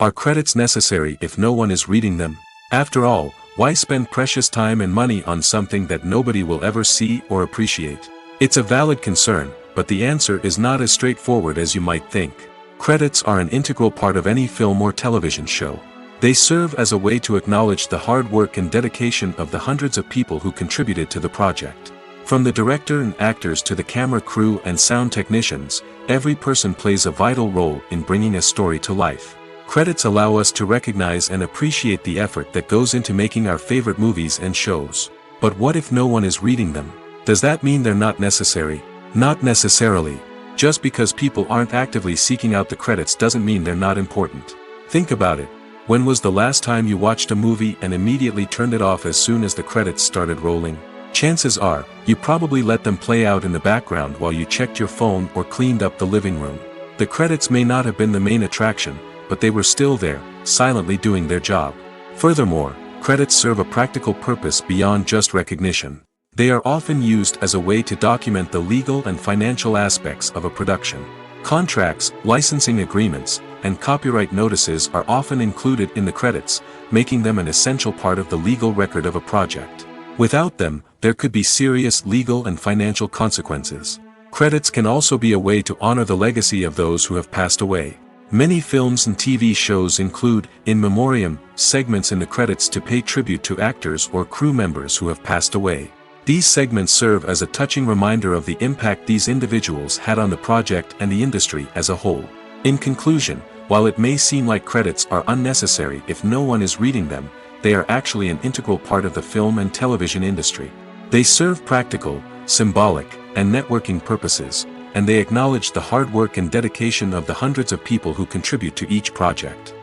Are credits necessary if no one is reading them? After all, why spend precious time and money on something that nobody will ever see or appreciate? It's a valid concern, but the answer is not as straightforward as you might think. Credits are an integral part of any film or television show. They serve as a way to acknowledge the hard work and dedication of the hundreds of people who contributed to the project. From the director and actors to the camera crew and sound technicians, every person plays a vital role in bringing a story to life. Credits allow us to recognize and appreciate the effort that goes into making our favorite movies and shows. But what if no one is reading them? Does that mean they're not necessary? Not necessarily. Just because people aren't actively seeking out the credits doesn't mean they're not important. Think about it. When was the last time you watched a movie and immediately turned it off as soon as the credits started rolling? Chances are, you probably let them play out in the background while you checked your phone or cleaned up the living room. The credits may not have been the main attraction, but they were still there, silently doing their job. Furthermore, credits serve a practical purpose beyond just recognition. They are often used as a way to document the legal and financial aspects of a production. Contracts, licensing agreements, and copyright notices are often included in the credits, making them an essential part of the legal record of a project. Without them, there could be serious legal and financial consequences. Credits can also be a way to honor the legacy of those who have passed away. Many films and TV shows include, in memoriam, segments in the credits to pay tribute to actors or crew members who have passed away. These segments serve as a touching reminder of the impact these individuals had on the project and the industry as a whole. In conclusion, while it may seem like credits are unnecessary if no one is reading them, they are actually an integral part of the film and television industry. They serve practical, symbolic, and networking purposes, and they acknowledge the hard work and dedication of the hundreds of people who contribute to each project.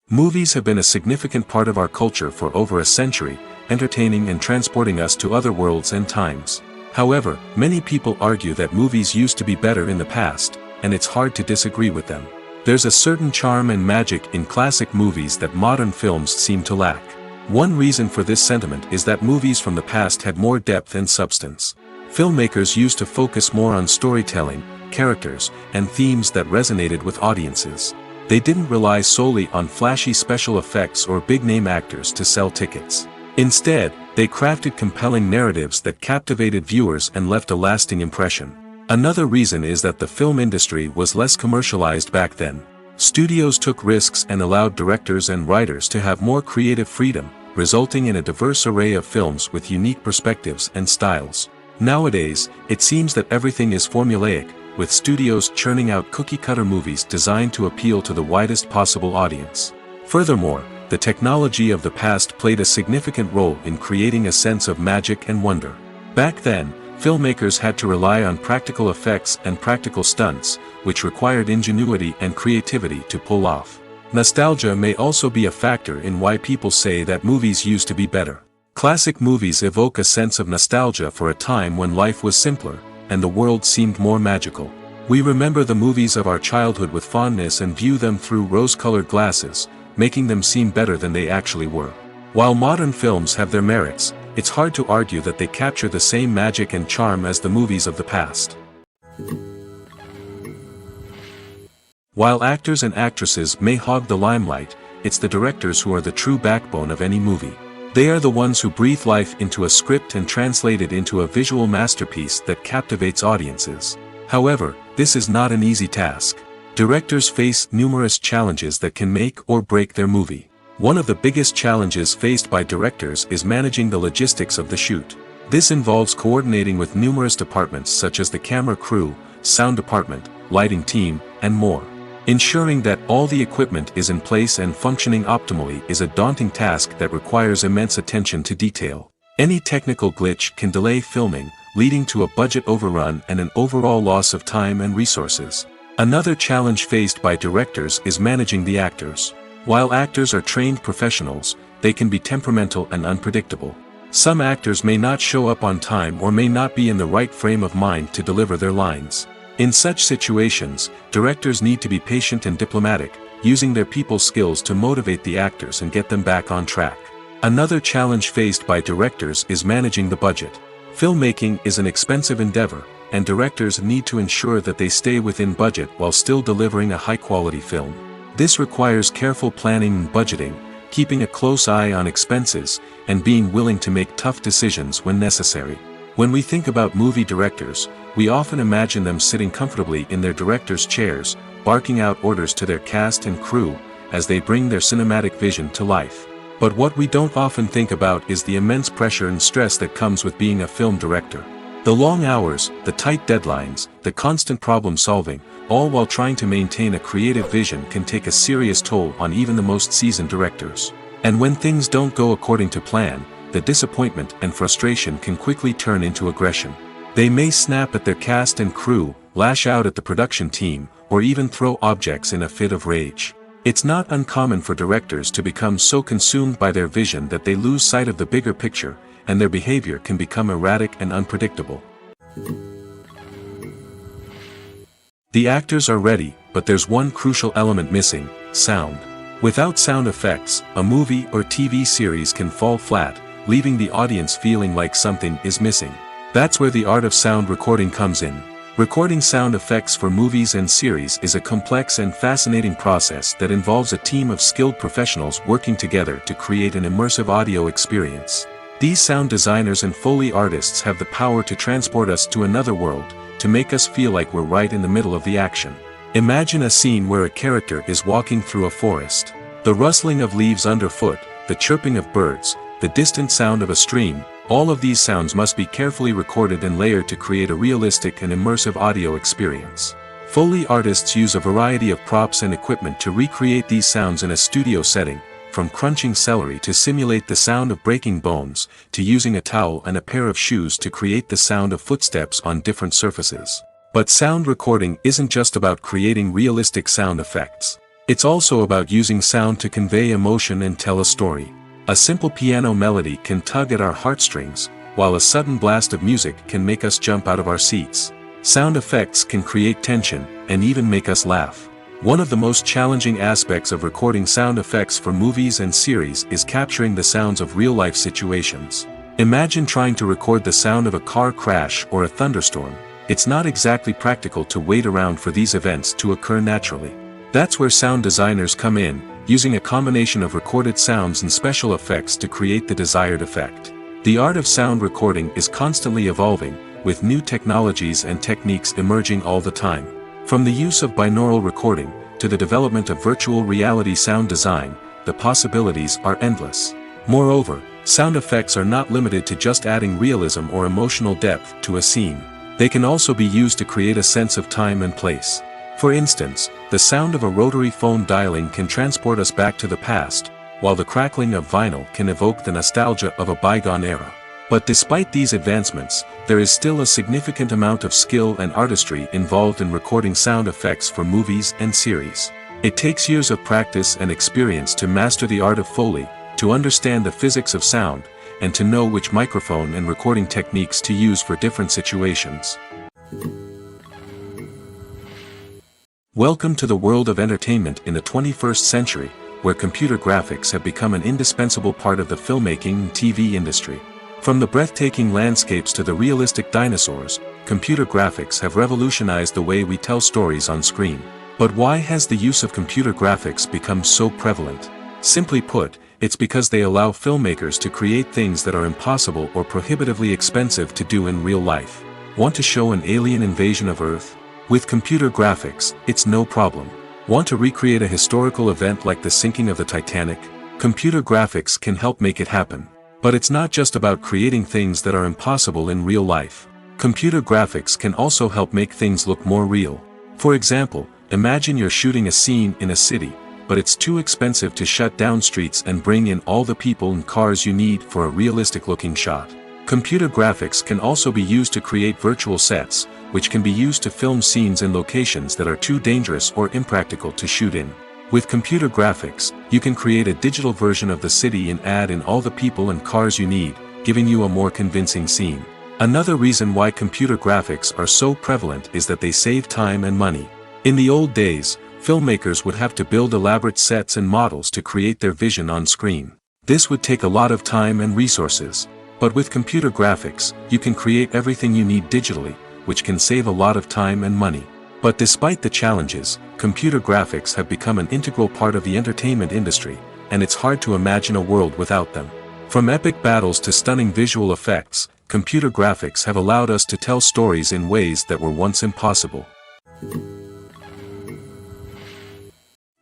Movies have been a significant part of our culture for over a century, entertaining and transporting us to other worlds and times. However, many people argue that movies used to be better in the past, and it's hard to disagree with them. There's a certain charm and magic in classic movies that modern films seem to lack. One reason for this sentiment is that movies from the past had more depth and substance. Filmmakers used to focus more on storytelling, characters, and themes that resonated with audiences. They didn't rely solely on flashy special effects or big-name actors to sell tickets. Instead, they crafted compelling narratives that captivated viewers and left a lasting impression. Another reason is that the film industry was less commercialized back then. Studios took risks and allowed directors and writers to have more creative freedom, resulting in a diverse array of films with unique perspectives and styles. Nowadays, it seems that everything is formulaic, with studios churning out cookie-cutter movies designed to appeal to the widest possible audience. Furthermore, the technology of the past played a significant role in creating a sense of magic and wonder. Back then, filmmakers had to rely on practical effects and practical stunts, which required ingenuity and creativity to pull off. Nostalgia may also be a factor in why people say that movies used to be better. Classic movies evoke a sense of nostalgia for a time when life was simpler, and the world seemed more magical. We remember the movies of our childhood with fondness and view them through rose-colored glasses, making them seem better than they actually were. While modern films have their merits, it's hard to argue that they capture the same magic and charm as the movies of the past. While actors and actresses may hog the limelight, it's the directors who are the true backbone of any movie. They are the ones who breathe life into a script and translate it into a visual masterpiece that captivates audiences. However, this is not an easy task. Directors face numerous challenges that can make or break their movie. One of the biggest challenges faced by directors is managing the logistics of the shoot. This involves coordinating with numerous departments such as the camera crew, sound department, lighting team, and more. Ensuring that all the equipment is in place and functioning optimally is a daunting task that requires immense attention to detail. Any technical glitch can delay filming, leading to a budget overrun and an overall loss of time and resources. Another challenge faced by directors is managing the actors. While actors are trained professionals, they can be temperamental and unpredictable. Some actors may not show up on time or may not be in the right frame of mind to deliver their lines. In such situations, directors need to be patient and diplomatic, using their people skills to motivate the actors and get them back on track. Another challenge faced by directors is managing the budget. Filmmaking is an expensive endeavor, and directors need to ensure that they stay within budget while still delivering a high-quality film. This requires careful planning and budgeting, keeping a close eye on expenses, and being willing to make tough decisions when necessary. When we think about movie directors, we often imagine them sitting comfortably in their director's chairs, barking out orders to their cast and crew, as they bring their cinematic vision to life. But what we don't often think about is the immense pressure and stress that comes with being a film director. The long hours, the tight deadlines, the constant problem solving, all while trying to maintain a creative vision can take a serious toll on even the most seasoned directors. And when things don't go according to plan, the disappointment and frustration can quickly turn into aggression. They may snap at their cast and crew, lash out at the production team, or even throw objects in a fit of rage. It's not uncommon for directors to become so consumed by their vision that they lose sight of the bigger picture, and their behavior can become erratic and unpredictable. The actors are ready, but there's one crucial element missing: sound. Without sound effects, a movie or TV series can fall flat, leaving the audience feeling like something is missing. That's where the art of sound recording comes in. Recording sound effects for movies and series is a complex and fascinating process that involves a team of skilled professionals working together to create an immersive audio experience. These sound designers and Foley artists have the power to transport us to another world, to make us feel like we're right in the middle of the action. Imagine a scene where a character is walking through a forest. The rustling of leaves underfoot, the chirping of birds, the distant sound of a stream, all of these sounds must be carefully recorded and layered to create a realistic and immersive audio experience. Foley artists use a variety of props and equipment to recreate these sounds in a studio setting, from crunching celery to simulate the sound of breaking bones, to using a towel and a pair of shoes to create the sound of footsteps on different surfaces. But sound recording isn't just about creating realistic sound effects. It's also about using sound to convey emotion and tell a story. A simple piano melody can tug at our heartstrings, while a sudden blast of music can make us jump out of our seats. Sound effects can create tension, and even make us laugh. One of the most challenging aspects of recording sound effects for movies and series is capturing the sounds of real-life situations. Imagine trying to record the sound of a car crash or a thunderstorm. It's not exactly practical to wait around for these events to occur naturally. That's where sound designers come in, using a combination of recorded sounds and special effects to create the desired effect. The art of sound recording is constantly evolving, with new technologies and techniques emerging all the time. From the use of binaural recording, to the development of virtual reality sound design, the possibilities are endless. Moreover, sound effects are not limited to just adding realism or emotional depth to a scene. They can also be used to create a sense of time and place. For instance, the sound of a rotary phone dialing can transport us back to the past, while the crackling of vinyl can evoke the nostalgia of a bygone era. But despite these advancements, there is still a significant amount of skill and artistry involved in recording sound effects for movies and series. It takes years of practice and experience to master the art of Foley, to understand the physics of sound, and to know which microphone and recording techniques to use for different situations. Welcome to the world of entertainment in the 21st century, where computer graphics have become an indispensable part of the filmmaking and TV industry. From the breathtaking landscapes to the realistic dinosaurs, computer graphics have revolutionized the way we tell stories on screen. But why has the use of computer graphics become so prevalent? Simply put, it's because they allow filmmakers to create things that are impossible or prohibitively expensive to do in real life. Want to show an alien invasion of Earth? With computer graphics, it's no problem. Want to recreate a historical event like the sinking of the Titanic? Computer graphics can help make it happen. But it's not just about creating things that are impossible in real life. Computer graphics can also help make things look more real. For example, imagine you're shooting a scene in a city, but it's too expensive to shut down streets and bring in all the people and cars you need for a realistic-looking shot. Computer graphics can also be used to create virtual sets, which can be used to film scenes in locations that are too dangerous or impractical to shoot in. With computer graphics, you can create a digital version of the city and add in all the people and cars you need, giving you a more convincing scene. Another reason why computer graphics are so prevalent is that they save time and money. In the old days, filmmakers would have to build elaborate sets and models to create their vision on screen. This would take a lot of time and resources. But with computer graphics, you can create everything you need digitally, which can save a lot of time and money. But despite the challenges, computer graphics have become an integral part of the entertainment industry, and it's hard to imagine a world without them. From epic battles to stunning visual effects, computer graphics have allowed us to tell stories in ways that were once impossible.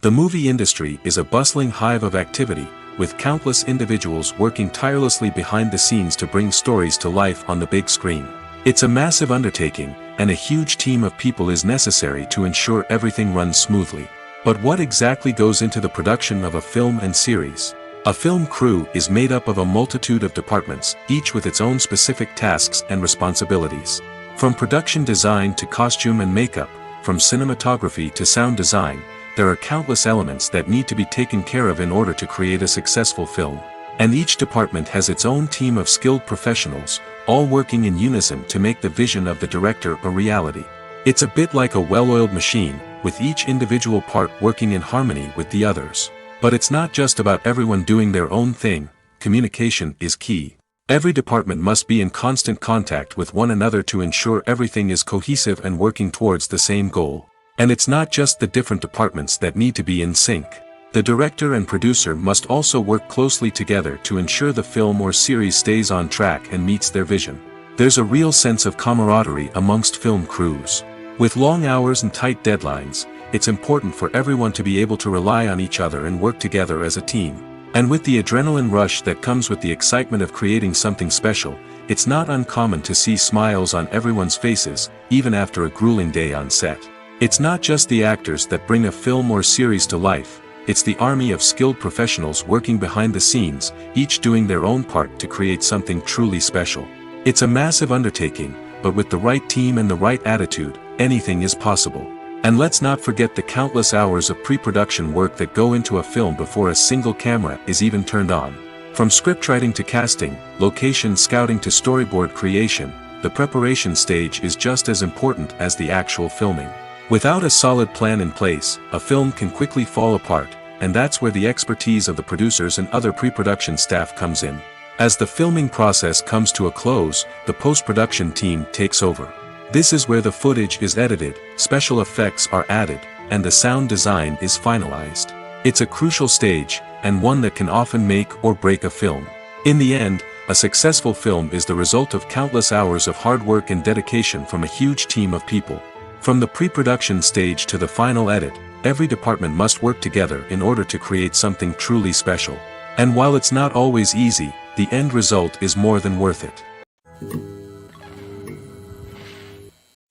The movie industry is a bustling hive of activity, with countless individuals working tirelessly behind the scenes to bring stories to life on the big screen. It's a massive undertaking, and a huge team of people is necessary to ensure everything runs smoothly. But what exactly goes into the production of a film and series? A film crew is made up of a multitude of departments, each with its own specific tasks and responsibilities. From production design to costume and makeup, from cinematography to sound design, there are countless elements that need to be taken care of in order to create a successful film. And each department has its own team of skilled professionals, all working in unison to make the vision of the director a reality. It's a bit like a well-oiled machine, with each individual part working in harmony with the others. But it's not just about everyone doing their own thing. Communication is key. Every department must be in constant contact with one another to ensure everything is cohesive and working towards the same goal. And it's not just the different departments that need to be in sync. The director and producer must also work closely together to ensure the film or series stays on track and meets their vision. There's a real sense of camaraderie amongst film crews. With long hours and tight deadlines, it's important for everyone to be able to rely on each other and work together as a team. And with the adrenaline rush that comes with the excitement of creating something special, it's not uncommon to see smiles on everyone's faces, even after a grueling day on set. It's not just the actors that bring a film or series to life, it's the army of skilled professionals working behind the scenes, each doing their own part to create something truly special. It's a massive undertaking, but with the right team and the right attitude, anything is possible. And let's not forget the countless hours of pre-production work that go into a film before a single camera is even turned on. From scriptwriting to casting, location scouting to storyboard creation, the preparation stage is just as important as the actual filming. Without a solid plan in place, a film can quickly fall apart, and that's where the expertise of the producers and other pre-production staff comes in. As the filming process comes to a close, the post-production team takes over. This is where the footage is edited, special effects are added, and the sound design is finalized. It's a crucial stage, and one that can often make or break a film. In the end, a successful film is the result of countless hours of hard work and dedication from a huge team of people. From the pre-production stage to the final edit, every department must work together in order to create something truly special. And while it's not always easy, the end result is more than worth it.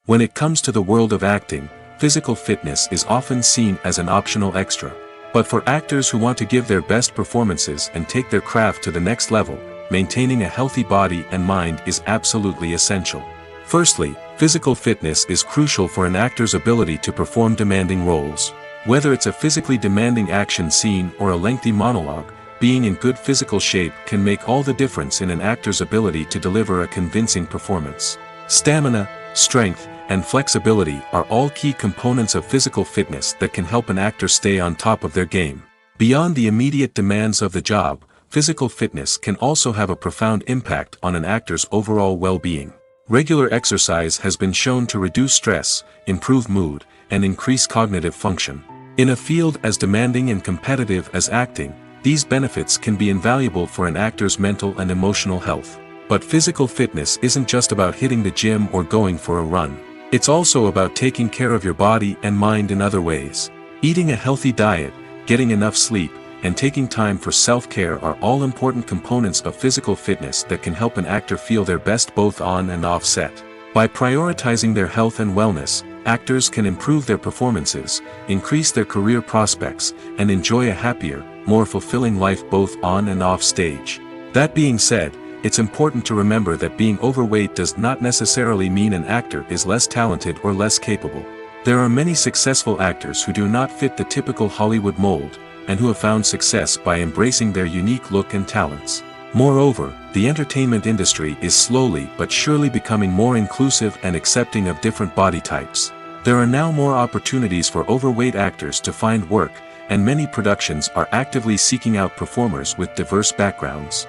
When it comes to the world of acting, physical fitness is often seen as an optional extra. But for actors who want to give their best performances and take their craft to the next level, maintaining a healthy body and mind is absolutely essential. Firstly, physical fitness is crucial for an actor's ability to perform demanding roles. Whether it's a physically demanding action scene or a lengthy monologue, being in good physical shape can make all the difference in an actor's ability to deliver a convincing performance. Stamina, strength, and flexibility are all key components of physical fitness that can help an actor stay on top of their game. Beyond the immediate demands of the job, physical fitness can also have a profound impact on an actor's overall well-being. Regular exercise has been shown to reduce stress, improve mood, and increase cognitive function. In a field as demanding and competitive as acting, these benefits can be invaluable for an actor's mental and emotional health. But physical fitness isn't just about hitting the gym or going for a run. It's also about taking care of your body and mind in other ways. Eating a healthy diet, getting enough sleep, and taking time for self-care are all important components of physical fitness that can help an actor feel their best both on and off set. By prioritizing their health and wellness, actors can improve their performances, increase their career prospects, and enjoy a happier, more fulfilling life both on and off stage. That being said, it's important to remember that being overweight does not necessarily mean an actor is less talented or less capable. There are many successful actors who do not fit the typical Hollywood mold, and who have found success by embracing their unique look and talents. Moreover, the entertainment industry is slowly but surely becoming more inclusive and accepting of different body types. There are now more opportunities for overweight actors to find work, and many productions are actively seeking out performers with diverse backgrounds.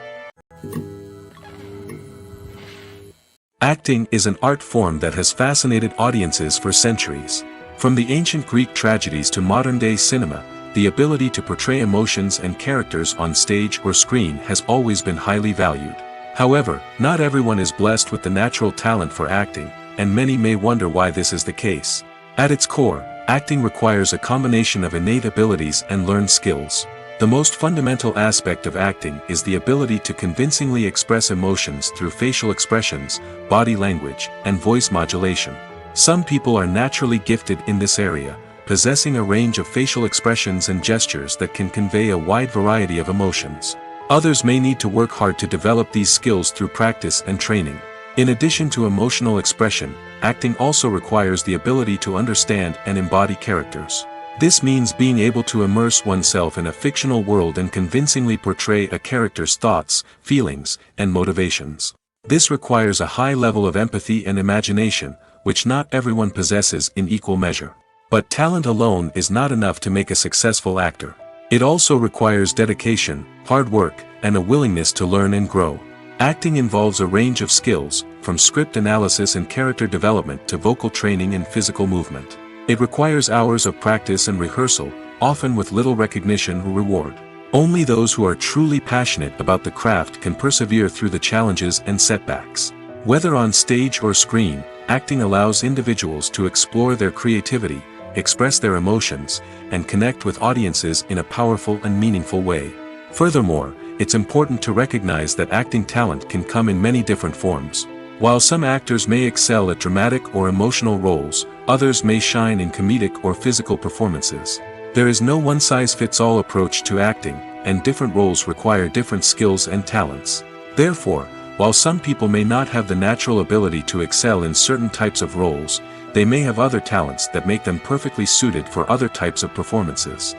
Acting is an art form that has fascinated audiences for centuries. From the ancient Greek tragedies to modern-day cinema, the ability to portray emotions and characters on stage or screen has always been highly valued. However, not everyone is blessed with the natural talent for acting, and many may wonder why this is the case. At its core, acting requires a combination of innate abilities and learned skills. The most fundamental aspect of acting is the ability to convincingly express emotions through facial expressions, body language, and voice modulation. Some people are naturally gifted in this area, possessing a range of facial expressions and gestures that can convey a wide variety of emotions. Others may need to work hard to develop these skills through practice and training. In addition to emotional expression, acting also requires the ability to understand and embody characters. This means being able to immerse oneself in a fictional world and convincingly portray a character's thoughts, feelings, and motivations. This requires a high level of empathy and imagination, which not everyone possesses in equal measure. But talent alone is not enough to make a successful actor. It also requires dedication, hard work, and a willingness to learn and grow. Acting involves a range of skills, from script analysis and character development to vocal training and physical movement. It requires hours of practice and rehearsal, often with little recognition or reward. Only those who are truly passionate about the craft can persevere through the challenges and setbacks. Whether on stage or screen, acting allows individuals to explore their creativity, express their emotions, and connect with audiences in a powerful and meaningful way. Furthermore, it's important to recognize that acting talent can come in many different forms. While some actors may excel at dramatic or emotional roles, others may shine in comedic or physical performances. There is no one-size-fits-all approach to acting, and different roles require different skills and talents. Therefore, while some people may not have the natural ability to excel in certain types of roles, they may have other talents that make them perfectly suited for other types of performances.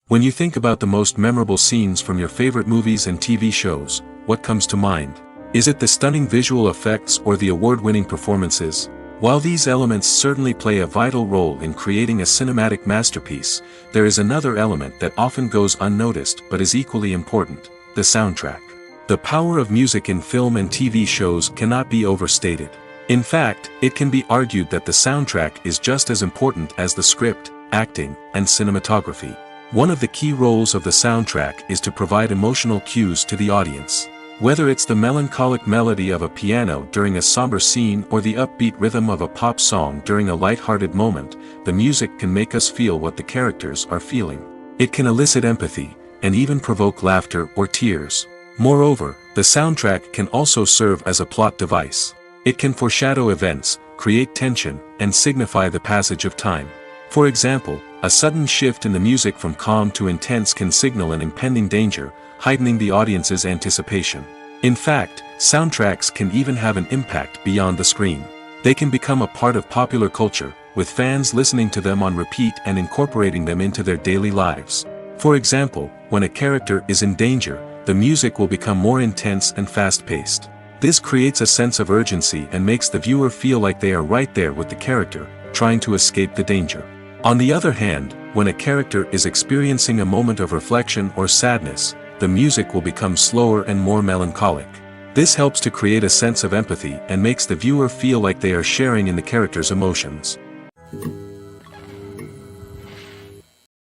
When you think about the most memorable scenes from your favorite movies and TV shows, what comes to mind? Is it the stunning visual effects or the award-winning performances? While these elements certainly play a vital role in creating a cinematic masterpiece, there is another element that often goes unnoticed but is equally important: the soundtrack. The power of music in film and TV shows cannot be overstated. In fact, it can be argued that the soundtrack is just as important as the script, acting, and cinematography. One of the key roles of the soundtrack is to provide emotional cues to the audience. Whether it's the melancholic melody of a piano during a somber scene or the upbeat rhythm of a pop song during a lighthearted moment, the music can make us feel what the characters are feeling. It can elicit empathy, and even provoke laughter or tears. Moreover, the soundtrack can also serve as a plot device. It can foreshadow events, create tension, and signify the passage of time. For example, a sudden shift in the music from calm to intense can signal an impending danger, heightening the audience's anticipation. In fact, soundtracks can even have an impact beyond the screen. They can become a part of popular culture, with fans listening to them on repeat and incorporating them into their daily lives. For example, when a character is in danger, the music will become more intense and fast-paced. This creates a sense of urgency and makes the viewer feel like they are right there with the character, trying to escape the danger. On the other hand, when a character is experiencing a moment of reflection or sadness, the music will become slower and more melancholic. This helps to create a sense of empathy and makes the viewer feel like they are sharing in the character's emotions.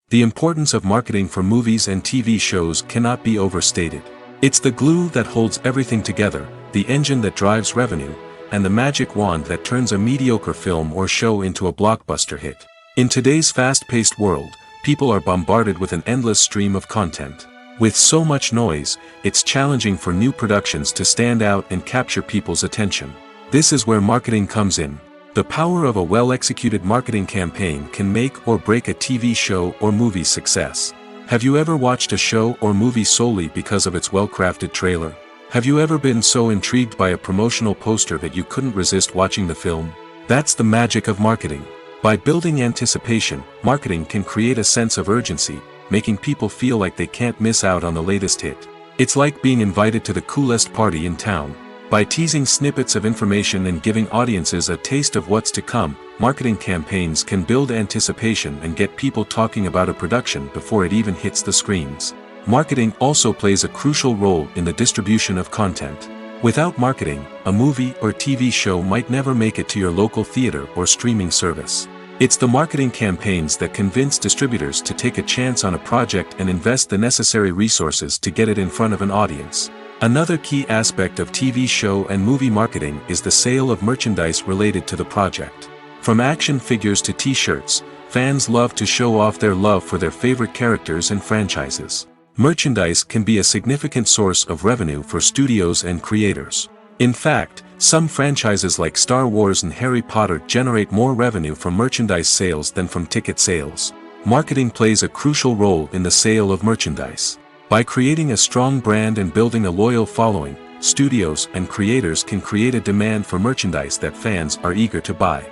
The importance of marketing for movies and TV shows cannot be overstated. It's the glue that holds everything together, the engine that drives revenue, and the magic wand that turns a mediocre film or show into a blockbuster hit. In today's fast-paced world, people are bombarded with an endless stream of content. With so much noise, it's challenging for new productions to stand out and capture people's attention. This is where marketing comes in. The power of a well-executed marketing campaign can make or break a TV show or movie's success. Have you ever watched a show or movie solely because of its well-crafted trailer? Have you ever been so intrigued by a promotional poster that you couldn't resist watching the film? That's the magic of marketing. By building anticipation, marketing can create a sense of urgency, making people feel like they can't miss out on the latest hit. It's like being invited to the coolest party in town. By teasing snippets of information and giving audiences a taste of what's to come, marketing campaigns can build anticipation and get people talking about a production before it even hits the screens. Marketing also plays a crucial role in the distribution of content. Without marketing, a movie or TV show might never make it to your local theater or streaming service. It's the marketing campaigns that convince distributors to take a chance on a project and invest the necessary resources to get it in front of an audience. Another key aspect of TV show and movie marketing is the sale of merchandise related to the project. From action figures to t-shirts, fans love to show off their love for their favorite characters and franchises. Merchandise can be a significant source of revenue for studios and creators. In fact, some franchises like Star Wars and Harry Potter generate more revenue from merchandise sales than from ticket sales. Marketing plays a crucial role in the sale of merchandise. By creating a strong brand and building a loyal following, studios and creators can create a demand for merchandise that fans are eager to buy.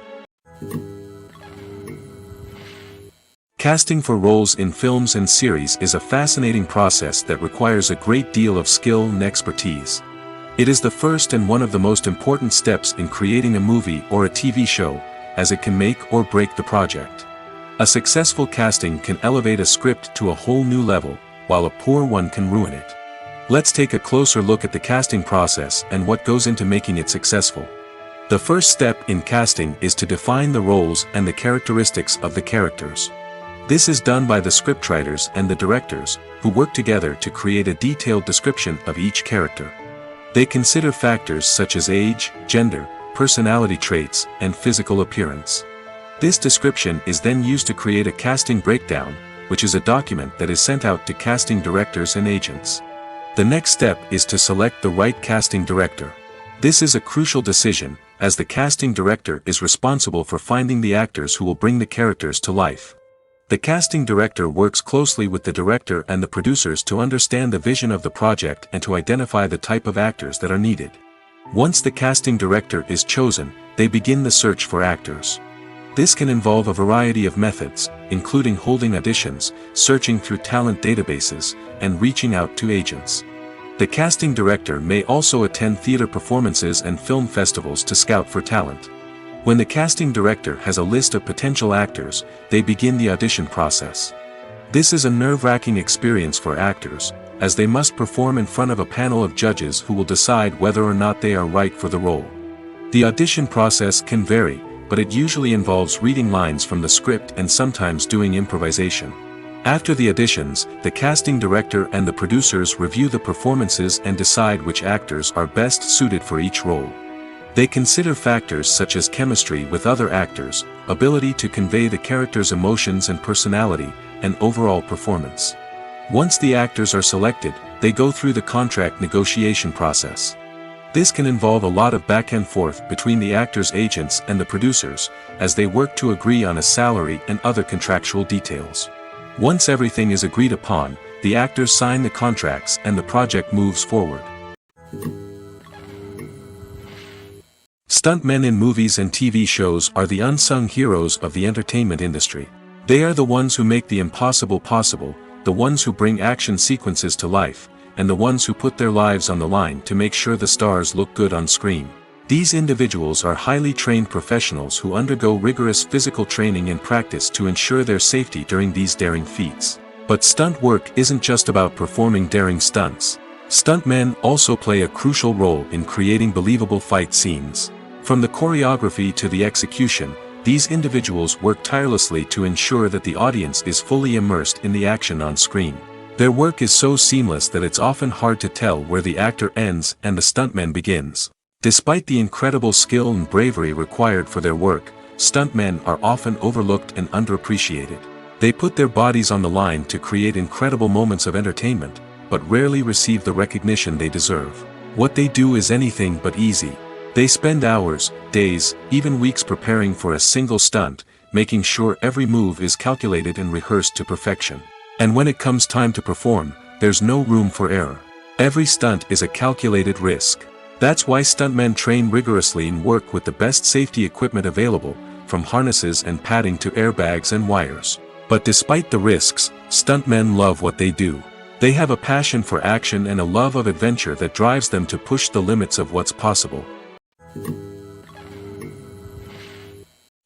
Casting for roles in films and series is a fascinating process that requires a great deal of skill and expertise. It is the first and one of the most important steps in creating a movie or a TV show, as it can make or break the project. A successful casting can elevate a script to a whole new level, while a poor one can ruin it. Let's take a closer look at the casting process and what goes into making it successful. The first step in casting is to define the roles and the characteristics of the characters. This is done by the scriptwriters and the directors, who work together to create a detailed description of each character. They consider factors such as age, gender, personality traits, and physical appearance. This description is then used to create a casting breakdown, which is a document that is sent out to casting directors and agents. The next step is to select the right casting director. This is a crucial decision, as the casting director is responsible for finding the actors who will bring the characters to life. The casting director works closely with the director and the producers to understand the vision of the project and to identify the type of actors that are needed. Once the casting director is chosen, they begin the search for actors. This can involve a variety of methods, including holding auditions, searching through talent databases, and reaching out to agents. The casting director may also attend theater performances and film festivals to scout for talent. When the casting director has a list of potential actors, they begin the audition process. This is a nerve-wracking experience for actors, as they must perform in front of a panel of judges who will decide whether or not they are right for the role. The audition process can vary, but it usually involves reading lines from the script and sometimes doing improvisation. After the auditions, the casting director and the producers review the performances and decide which actors are best suited for each role. They consider factors such as chemistry with other actors, ability to convey the character's emotions and personality, and overall performance. Once the actors are selected, they go through the contract negotiation process. This can involve a lot of back and forth between the actors' agents and the producers, as they work to agree on a salary and other contractual details. Once everything is agreed upon, the actors sign the contracts and the project moves forward. Stuntmen in movies and TV shows are the unsung heroes of the entertainment industry. They are the ones who make the impossible possible, the ones who bring action sequences to life, and the ones who put their lives on the line to make sure the stars look good on screen. These individuals are highly trained professionals who undergo rigorous physical training and practice to ensure their safety during these daring feats. But stunt work isn't just about performing daring stunts. Stuntmen also play a crucial role in creating believable fight scenes. From the choreography to the execution, these individuals work tirelessly to ensure that the audience is fully immersed in the action on screen. Their work is so seamless that it's often hard to tell where the actor ends and the stuntman begins. Despite the incredible skill and bravery required for their work, stuntmen are often overlooked and underappreciated. They put their bodies on the line to create incredible moments of entertainment, but rarely receive the recognition they deserve. What they do is anything but easy. They spend hours, days, even weeks preparing for a single stunt, making sure every move is calculated and rehearsed to perfection. And when it comes time to perform, there's no room for error. Every stunt is a calculated risk. That's why stuntmen train rigorously and work with the best safety equipment available, from harnesses and padding to airbags and wires. But despite the risks, stuntmen love what they do. They have a passion for action and a love of adventure that drives them to push the limits of what's possible.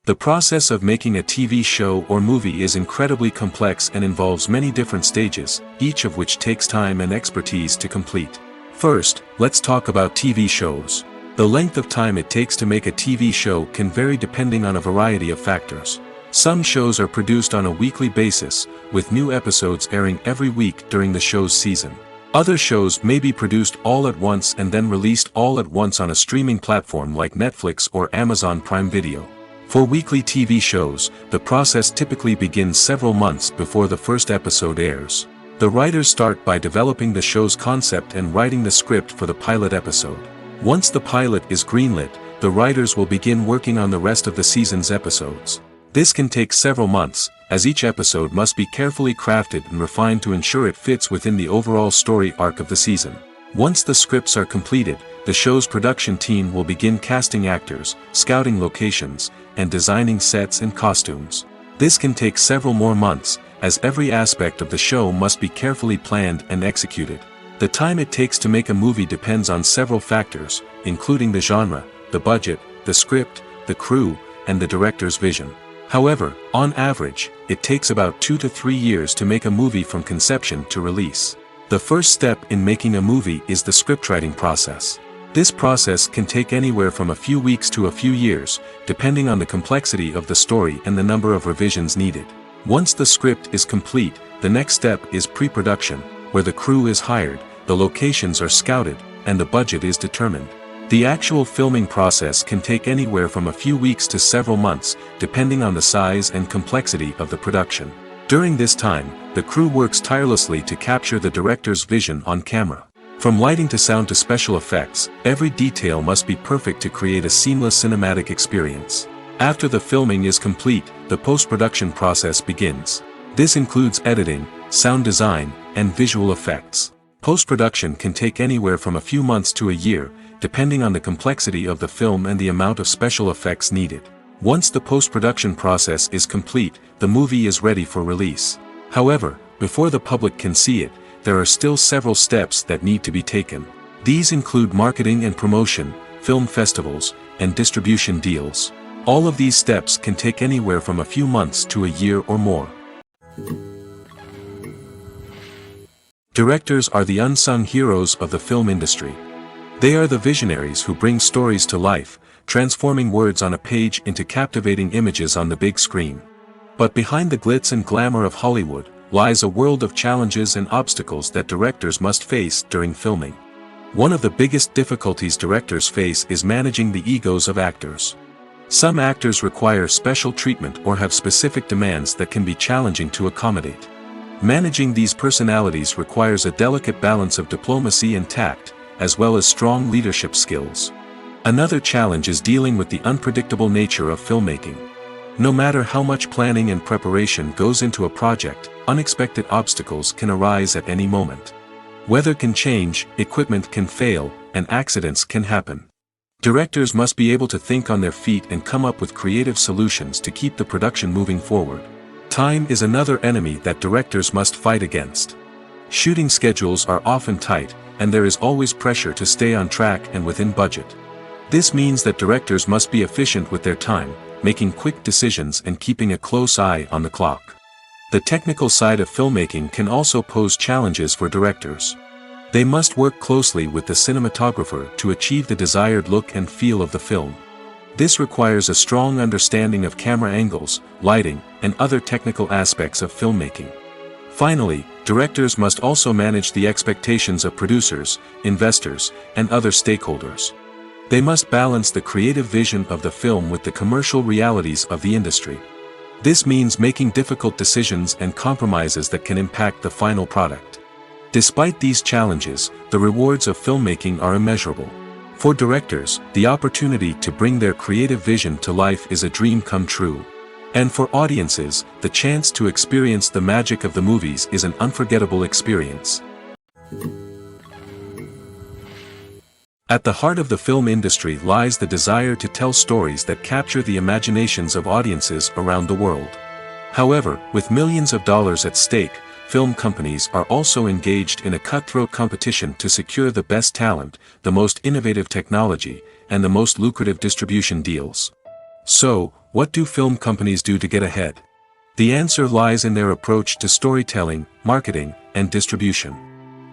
The process of making a TV show or movie is incredibly complex and involves many different stages, each of which takes time and expertise to complete. First, let's talk about TV shows. The length of time it takes to make a TV show can vary depending on a variety of factors. Some shows are produced on a weekly basis, with new episodes airing every week during the show's season. Other shows may be produced all at once and then released all at once on a streaming platform like Netflix or Amazon Prime Video. For weekly TV shows, the process typically begins several months before the first episode airs. The writers start by developing the show's concept and writing the script for the pilot episode. Once the pilot is greenlit, the writers will begin working on the rest of the season's episodes. This can take several months, as each episode must be carefully crafted and refined to ensure it fits within the overall story arc of the season. Once the scripts are completed, the show's production team will begin casting actors, scouting locations, and designing sets and costumes. This can take several more months, as every aspect of the show must be carefully planned and executed. The time it takes to make a movie depends on several factors, including the genre, the budget, the script, the crew, and the director's vision. However, on average, it takes about 2 to 3 years to make a movie from conception to release. The first step in making a movie is the scriptwriting process. This process can take anywhere from a few weeks to a few years, depending on the complexity of the story and the number of revisions needed. Once the script is complete, the next step is pre-production, where the crew is hired, the locations are scouted, and the budget is determined. The actual filming process can take anywhere from a few weeks to several months, depending on the size and complexity of the production. During this time, the crew works tirelessly to capture the director's vision on camera. From lighting to sound to special effects, every detail must be perfect to create a seamless cinematic experience. After the filming is complete, the post-production process begins. This includes editing, sound design, and visual effects. Post-production can take anywhere from a few months to a year, depending on the complexity of the film and the amount of special effects needed. Once the post-production process is complete, the movie is ready for release. However, before the public can see it, there are still several steps that need to be taken. These include marketing and promotion, film festivals, and distribution deals. All of these steps can take anywhere from a few months to a year or more. Directors are the unsung heroes of the film industry. They are the visionaries who bring stories to life, transforming words on a page into captivating images on the big screen. But behind the glitz and glamour of Hollywood, lies a world of challenges and obstacles that directors must face during filming. One of the biggest difficulties directors face is managing the egos of actors. Some actors require special treatment or have specific demands that can be challenging to accommodate. Managing these personalities requires a delicate balance of diplomacy and tact, as well as strong leadership skills. Another challenge is dealing with the unpredictable nature of filmmaking. No matter how much planning and preparation goes into a project, unexpected obstacles can arise at any moment. Weather can change, equipment can fail, and accidents can happen. Directors must be able to think on their feet and come up with creative solutions to keep the production moving forward. Time is another enemy that directors must fight against. Shooting schedules are often tight, and there is always pressure to stay on track and within budget. This means that directors must be efficient with their time, making quick decisions and keeping a close eye on the clock. The technical side of filmmaking can also pose challenges for directors. They must work closely with the cinematographer to achieve the desired look and feel of the film. This requires a strong understanding of camera angles, lighting, and other technical aspects of filmmaking. Finally, directors must also manage the expectations of producers, investors, and other stakeholders. They must balance the creative vision of the film with the commercial realities of the industry. This means making difficult decisions and compromises that can impact the final product. Despite these challenges, the rewards of filmmaking are immeasurable. For directors, the opportunity to bring their creative vision to life is a dream come true. And for audiences, the chance to experience the magic of the movies is an unforgettable experience. At the heart of the film industry lies the desire to tell stories that capture the imaginations of audiences around the world. However, with millions of dollars at stake, film companies are also engaged in a cutthroat competition to secure the best talent, the most innovative technology, and the most lucrative distribution deals. So, what do film companies do to get ahead? The answer lies in their approach to storytelling, marketing, and distribution.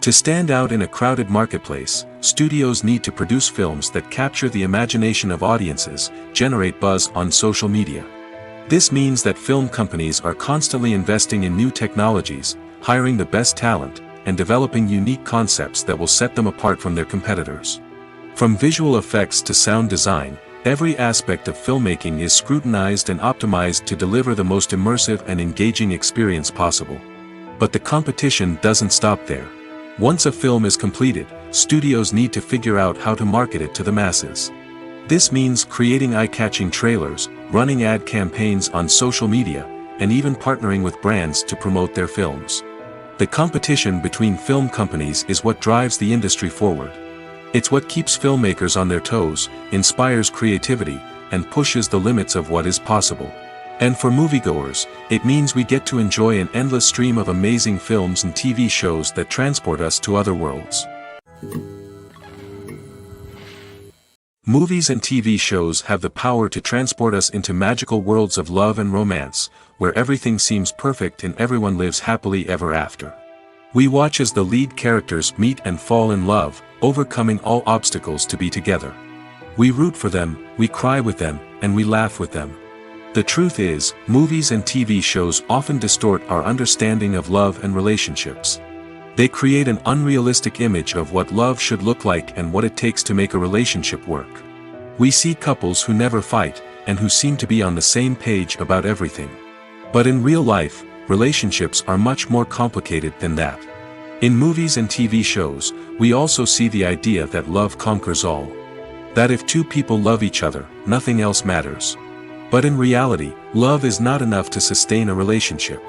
To stand out in a crowded marketplace, studios need to produce films that capture the imagination of audiences, generate buzz on social media. This means that film companies are constantly investing in new technologies, hiring the best talent, and developing unique concepts that will set them apart from their competitors. From visual effects to sound design, Every aspect of filmmaking is scrutinized and optimized to deliver the most immersive and engaging experience possible. But the competition doesn't stop there. Once a film is completed, studios need to figure out how to market it to the masses. This means creating eye-catching trailers, running ad campaigns on social media, and even partnering with brands to promote their films. The competition between film companies is what drives the industry forward. It's what keeps filmmakers on their toes, inspires creativity, and pushes the limits of what is possible. And for moviegoers, it means we get to enjoy an endless stream of amazing films and TV shows that transport us to other worlds. Movies and TV shows have the power to transport us into magical worlds of love and romance, where everything seems perfect and everyone lives happily ever after. We watch as the lead characters meet and fall in love, overcoming all obstacles to be together. We root for them, we cry with them, and we laugh with them. The truth is, movies and TV shows often distort our understanding of love and relationships. They create an unrealistic image of what love should look like and what it takes to make a relationship work. We see couples who never fight, and who seem to be on the same page about everything. But in real life, relationships are much more complicated than that. In movies and TV shows, we also see the idea that love conquers all. That if two people love each other, nothing else matters. But in reality, love is not enough to sustain a relationship.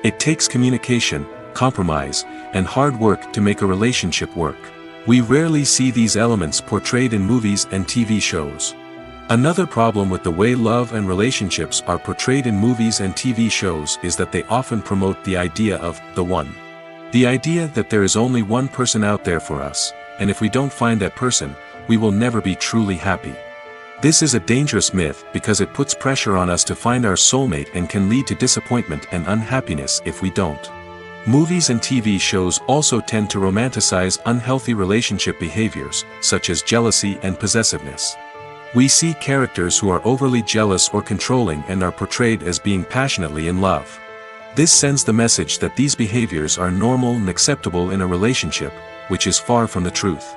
It takes communication, compromise, and hard work to make a relationship work. We rarely see these elements portrayed in movies and TV shows. Another problem with the way love and relationships are portrayed in movies and TV shows is that they often promote the idea of the one. The idea that there is only one person out there for us, and if we don't find that person, we will never be truly happy. This is a dangerous myth because it puts pressure on us to find our soulmate and can lead to disappointment and unhappiness if we don't. Movies and TV shows also tend to romanticize unhealthy relationship behaviors, such as jealousy and possessiveness. We see characters who are overly jealous or controlling and are portrayed as being passionately in love. This sends the message that these behaviors are normal and acceptable in a relationship, which is far from the truth.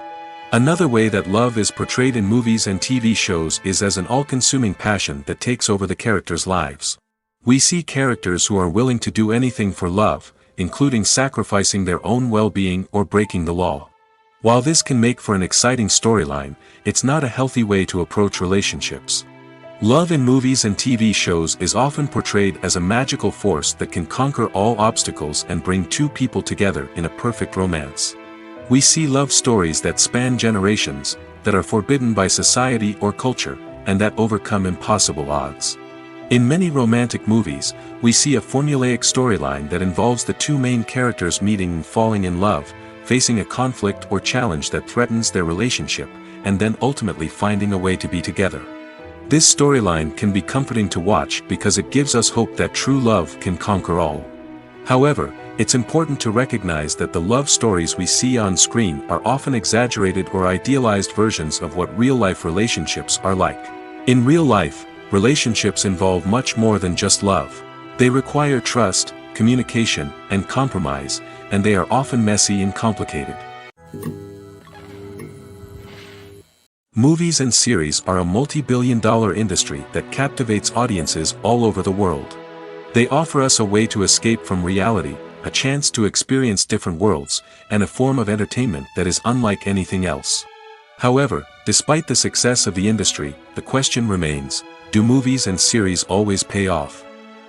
Another way that love is portrayed in movies and TV shows is as an all-consuming passion that takes over the characters' lives. We see characters who are willing to do anything for love, including sacrificing their own well-being or breaking the law. While this can make for an exciting storyline, it's not a healthy way to approach relationships. Love in movies and TV shows is often portrayed as a magical force that can conquer all obstacles and bring two people together in a perfect romance. We see love stories that span generations, that are forbidden by society or culture, and that overcome impossible odds. In many romantic movies, we see a formulaic storyline that involves the two main characters meeting and falling in love, facing a conflict or challenge that threatens their relationship, and then ultimately finding a way to be together. This storyline can be comforting to watch because it gives us hope that true love can conquer all. However, it's important to recognize that the love stories we see on screen are often exaggerated or idealized versions of what real-life relationships are like. In real life, relationships involve much more than just love. They require trust, communication, and compromise, and they are often messy and complicated. Movies and series are a multi-billion-dollar industry that captivates audiences all over the world. They offer us a way to escape from reality, a chance to experience different worlds, and a form of entertainment that is unlike anything else. However, despite the success of the industry, the question remains, do movies and series always pay off?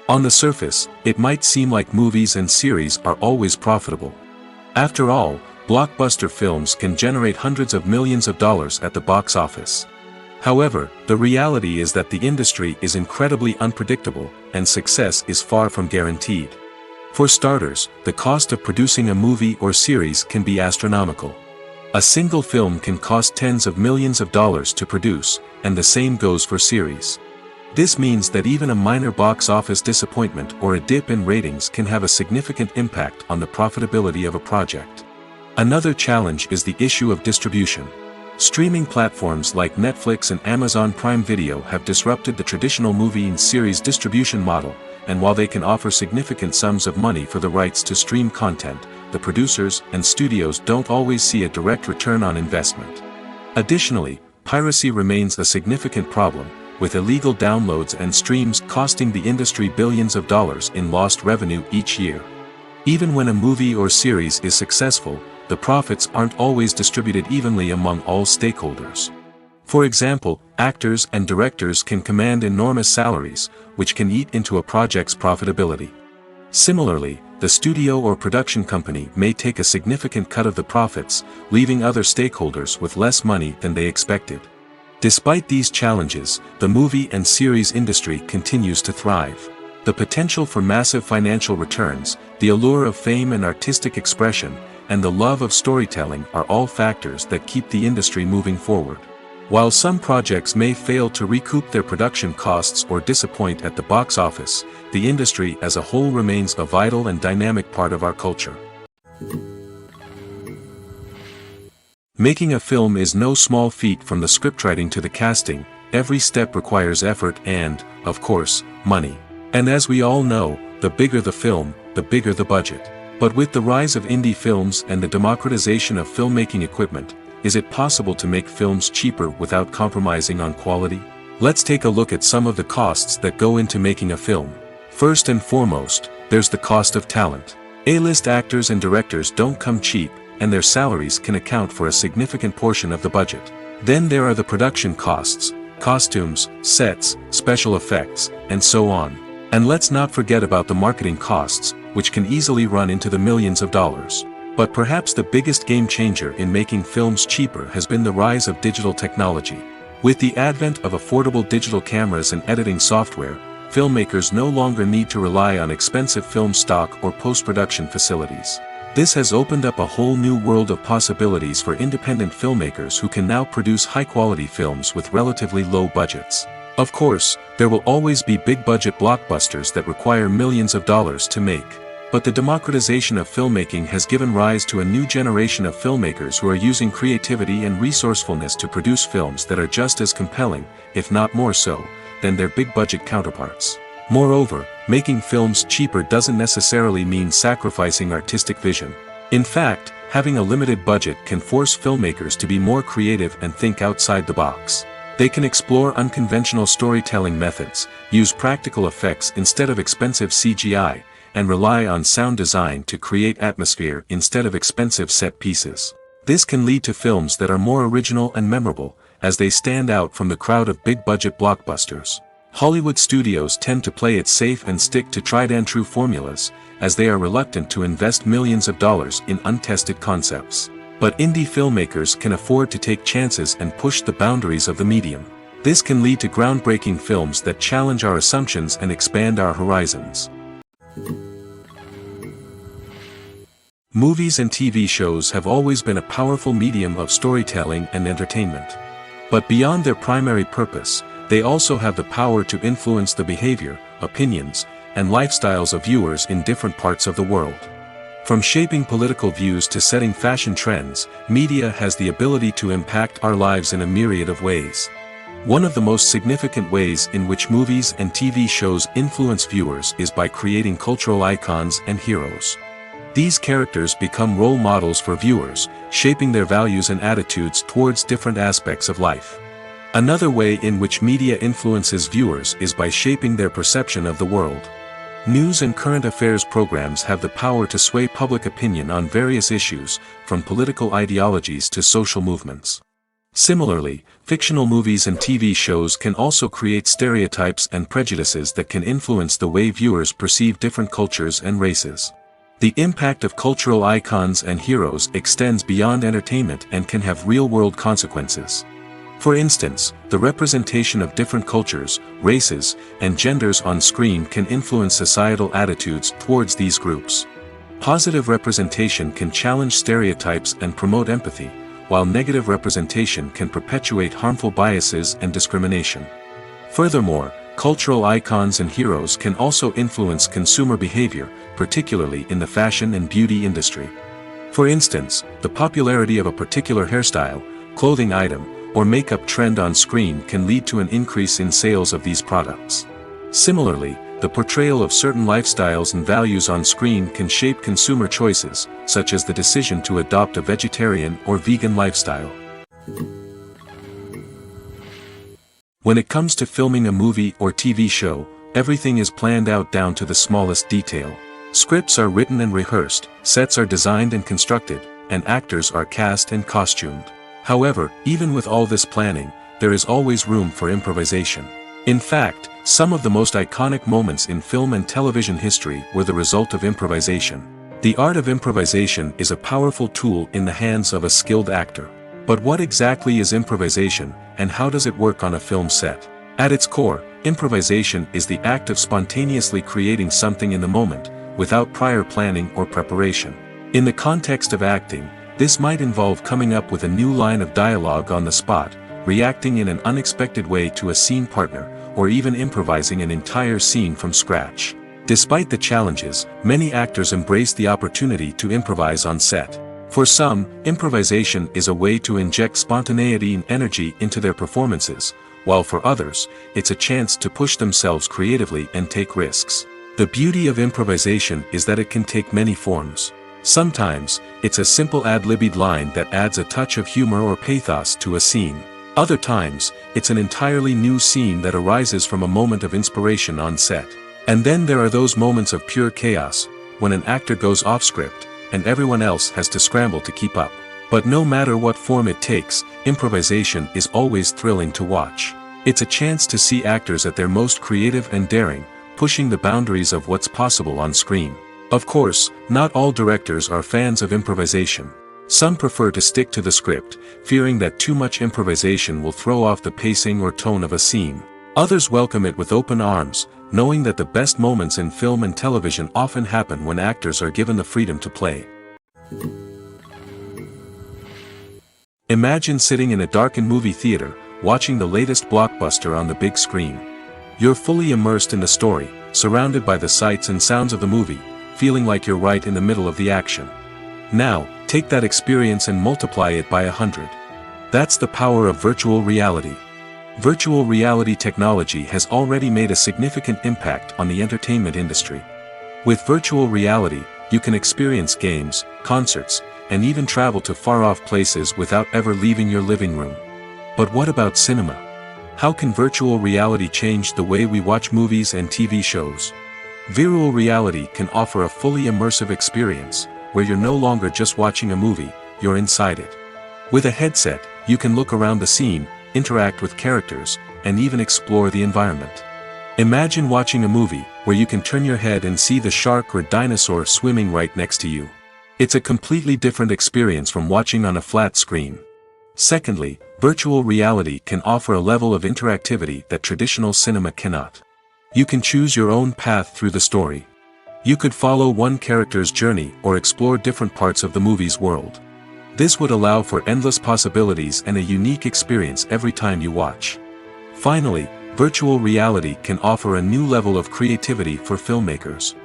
On the surface, it might seem like movies and series are always profitable. After all, blockbuster films can generate hundreds of millions of dollars at the box office. However, the reality is that the industry is incredibly unpredictable, and success is far from guaranteed. For starters, the cost of producing a movie or series can be astronomical. A single film can cost tens of millions of dollars to produce, and the same goes for series. This means that even a minor box office disappointment or a dip in ratings can have a significant impact on the profitability of a project. Another challenge is the issue of distribution. Streaming platforms like Netflix and Amazon Prime Video have disrupted the traditional movie and series distribution model, and while they can offer significant sums of money for the rights to stream content, the producers and studios don't always see a direct return on investment. Additionally, piracy remains a significant problem, with illegal downloads and streams costing the industry billions of dollars in lost revenue each year. Even when a movie or series is successful, the profits aren't always distributed evenly among all stakeholders. For example, actors and directors can command enormous salaries, which can eat into a project's profitability. Similarly, the studio or production company may take a significant cut of the profits, leaving other stakeholders with less money than they expected. Despite these challenges, the movie and series industry continues to thrive. The potential for massive financial returns, the allure of fame and artistic expression, and the love of storytelling are all factors that keep the industry moving forward. While some projects may fail to recoup their production costs or disappoint at the box office, the industry as a whole remains a vital and dynamic part of our culture. Making a film is no small feat. From the scriptwriting to the casting, every step requires effort and, of course, money. And as we all know, the bigger the film, the bigger the budget. But with the rise of indie films and the democratization of filmmaking equipment, is it possible to make films cheaper without compromising on quality? Let's take a look at some of the costs that go into making a film. First and foremost, there's the cost of talent. A-list actors and directors don't come cheap, and their salaries can account for a significant portion of the budget. Then there are the production costs, costumes, sets, special effects, and so on. And let's not forget about the marketing costs, which can easily run into the millions of dollars. But perhaps the biggest game changer in making films cheaper has been the rise of digital technology. With the advent of affordable digital cameras and editing software, filmmakers no longer need to rely on expensive film stock or post-production facilities. This has opened up a whole new world of possibilities for independent filmmakers who can now produce high-quality films with relatively low budgets. Of course, there will always be big-budget blockbusters that require millions of dollars to make. But the democratization of filmmaking has given rise to a new generation of filmmakers who are using creativity and resourcefulness to produce films that are just as compelling, if not more so, than their big-budget counterparts. Moreover, making films cheaper doesn't necessarily mean sacrificing artistic vision. In fact, having a limited budget can force filmmakers to be more creative and think outside the box. They can explore unconventional storytelling methods, use practical effects instead of expensive CGI, and rely on sound design to create atmosphere instead of expensive set pieces. This can lead to films that are more original and memorable, as they stand out from the crowd of big-budget blockbusters. Hollywood studios tend to play it safe and stick to tried-and-true formulas, as they are reluctant to invest millions of dollars in untested concepts. But indie filmmakers can afford to take chances and push the boundaries of the medium. This can lead to groundbreaking films that challenge our assumptions and expand our horizons. Movies and TV shows have always been a powerful medium of storytelling and entertainment. But beyond their primary purpose, they also have the power to influence the behavior, opinions, and lifestyles of viewers in different parts of the world. From shaping political views to setting fashion trends, media has the ability to impact our lives in a myriad of ways. One of the most significant ways in which movies and TV shows influence viewers is by creating cultural icons and heroes. These characters become role models for viewers, shaping their values and attitudes towards different aspects of life. Another way in which media influences viewers is by shaping their perception of the world. News and current affairs programs have the power to sway public opinion on various issues, from political ideologies to social movements. Similarly, fictional movies and TV shows can also create stereotypes and prejudices that can influence the way viewers perceive different cultures and races. The impact of cultural icons and heroes extends beyond entertainment and can have real-world consequences. For instance, the representation of different cultures, races, and genders on screen can influence societal attitudes towards these groups. Positive representation can challenge stereotypes and promote empathy, while negative representation can perpetuate harmful biases and discrimination. Furthermore, cultural icons and heroes can also influence consumer behavior, particularly in the fashion and beauty industry. For instance, the popularity of a particular hairstyle, clothing item, or makeup trend on screen can lead to an increase in sales of these products. Similarly, the portrayal of certain lifestyles and values on screen can shape consumer choices, such as the decision to adopt a vegetarian or vegan lifestyle. When it comes to filming a movie or TV show, everything is planned out down to the smallest detail. Scripts are written and rehearsed, sets are designed and constructed, and actors are cast and costumed. However, even with all this planning, there is always room for improvisation. In fact, some of the most iconic moments in film and television history were the result of improvisation. The art of improvisation is a powerful tool in the hands of a skilled actor. But what exactly is improvisation, and how does it work on a film set? At its core, improvisation is the act of spontaneously creating something in the moment, without prior planning or preparation. In the context of acting, this might involve coming up with a new line of dialogue on the spot, reacting in an unexpected way to a scene partner, or even improvising an entire scene from scratch. Despite the challenges, many actors embrace the opportunity to improvise on set. For some, improvisation is a way to inject spontaneity and energy into their performances, while for others, it's a chance to push themselves creatively and take risks. The beauty of improvisation is that it can take many forms. Sometimes, it's a simple ad-libbed line that adds a touch of humor or pathos to a scene. Other times, it's an entirely new scene that arises from a moment of inspiration on set. And then there are those moments of pure chaos, when an actor goes off script, and everyone else has to scramble to keep up. But no matter what form it takes, improvisation is always thrilling to watch. It's a chance to see actors at their most creative and daring, pushing the boundaries of what's possible on screen. Of course, not all directors are fans of improvisation. Some prefer to stick to the script, fearing that too much improvisation will throw off the pacing or tone of a scene. Others welcome it with open arms, knowing that the best moments in film and television often happen when actors are given the freedom to play. Imagine sitting in a darkened movie theater, watching the latest blockbuster on the big screen. You're fully immersed in the story, surrounded by the sights and sounds of the movie, feeling like you're right in the middle of the action. Now, take that experience and multiply it by 100. That's the power of virtual reality. Virtual reality technology has already made a significant impact on the entertainment industry. With virtual reality, you can experience games, concerts, and even travel to far-off places without ever leaving your living room. But what about cinema? How can virtual reality change the way we watch movies and TV shows? Virtual reality can offer a fully immersive experience, where you're no longer just watching a movie, you're inside it. With a headset, you can look around the scene, interact with characters, and even explore the environment. Imagine watching a movie where you can turn your head and see the shark or dinosaur swimming right next to you. It's a completely different experience from watching on a flat screen. Secondly, virtual reality can offer a level of interactivity that traditional cinema cannot. You can choose your own path through the story. You could follow one character's journey or explore different parts of the movie's world. This would allow for endless possibilities and a unique experience every time you watch. Finally, virtual reality can offer a new level of creativity for filmmakers.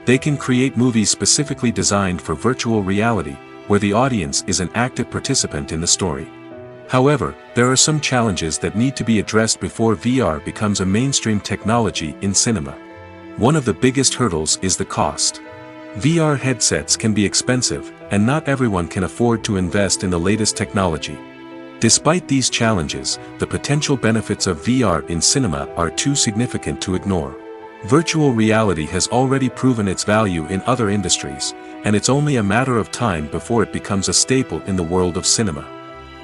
They can create movies specifically designed for virtual reality, where the audience is an active participant in the story. However, there are some challenges that need to be addressed before VR becomes a mainstream technology in cinema. One of the biggest hurdles is the cost. VR headsets can be expensive, and not everyone can afford to invest in the latest technology. Despite these challenges, the potential benefits of VR in cinema are too significant to ignore. Virtual reality has already proven its value in other industries, and it's only a matter of time before it becomes a staple in the world of cinema.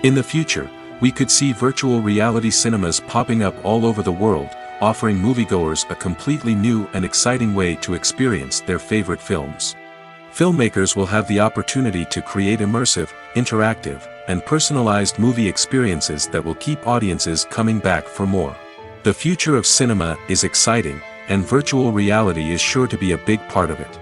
In the future, we could see virtual reality cinemas popping up all over the world, offering moviegoers a completely new and exciting way to experience their favorite films. Filmmakers will have the opportunity to create immersive, interactive, and personalized movie experiences that will keep audiences coming back for more. The future of cinema is exciting, and virtual reality is sure to be a big part of it.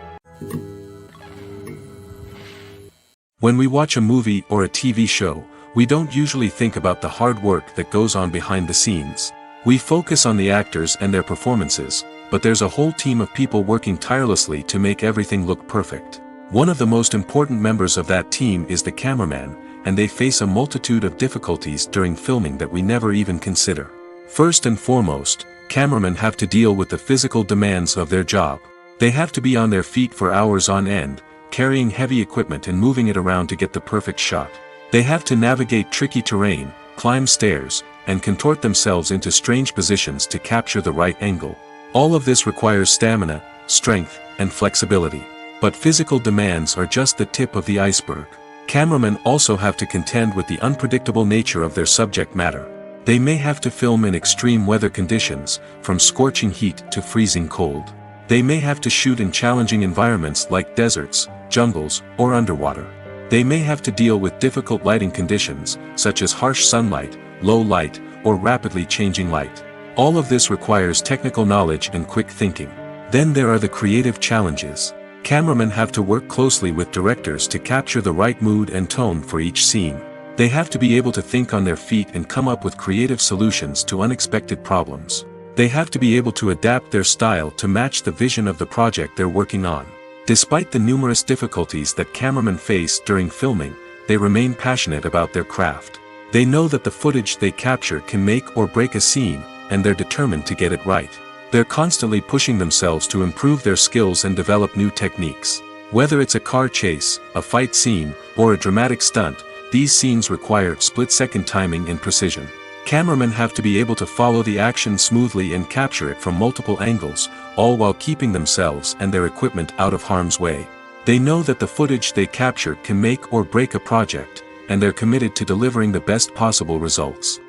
When we watch a movie or a TV show, we don't usually think about the hard work that goes on behind the scenes. We focus on the actors and their performances, but there's a whole team of people working tirelessly to make everything look perfect. One of the most important members of that team is the cameraman, and they face a multitude of difficulties during filming that we never even consider. First and foremost, cameramen have to deal with the physical demands of their job. They have to be on their feet for hours on end, carrying heavy equipment and moving it around to get the perfect shot. They have to navigate tricky terrain, climb stairs, and contort themselves into strange positions to capture the right angle. All of this requires stamina, strength, and flexibility. But physical demands are just the tip of the iceberg. Cameramen also have to contend with the unpredictable nature of their subject matter. They may have to film in extreme weather conditions, from scorching heat to freezing cold. They may have to shoot in challenging environments like deserts, jungles, or underwater. They may have to deal with difficult lighting conditions, such as harsh sunlight, low light, or rapidly changing light. All of this requires technical knowledge and quick thinking. Then there are the creative challenges. Cameramen have to work closely with directors to capture the right mood and tone for each scene. They have to be able to think on their feet and come up with creative solutions to unexpected problems. They have to be able to adapt their style to match the vision of the project they're working on. Despite the numerous difficulties that cameramen face during filming, they remain passionate about their craft. They know that the footage they capture can make or break a scene, and they're determined to get it right. They're constantly pushing themselves to improve their skills and develop new techniques. Whether it's a car chase, a fight scene, or a dramatic stunt, these scenes require split-second timing and precision. Cameramen have to be able to follow the action smoothly and capture it from multiple angles, all while keeping themselves and their equipment out of harm's way. They know that the footage they capture can make or break a project, and they're committed to delivering the best possible results.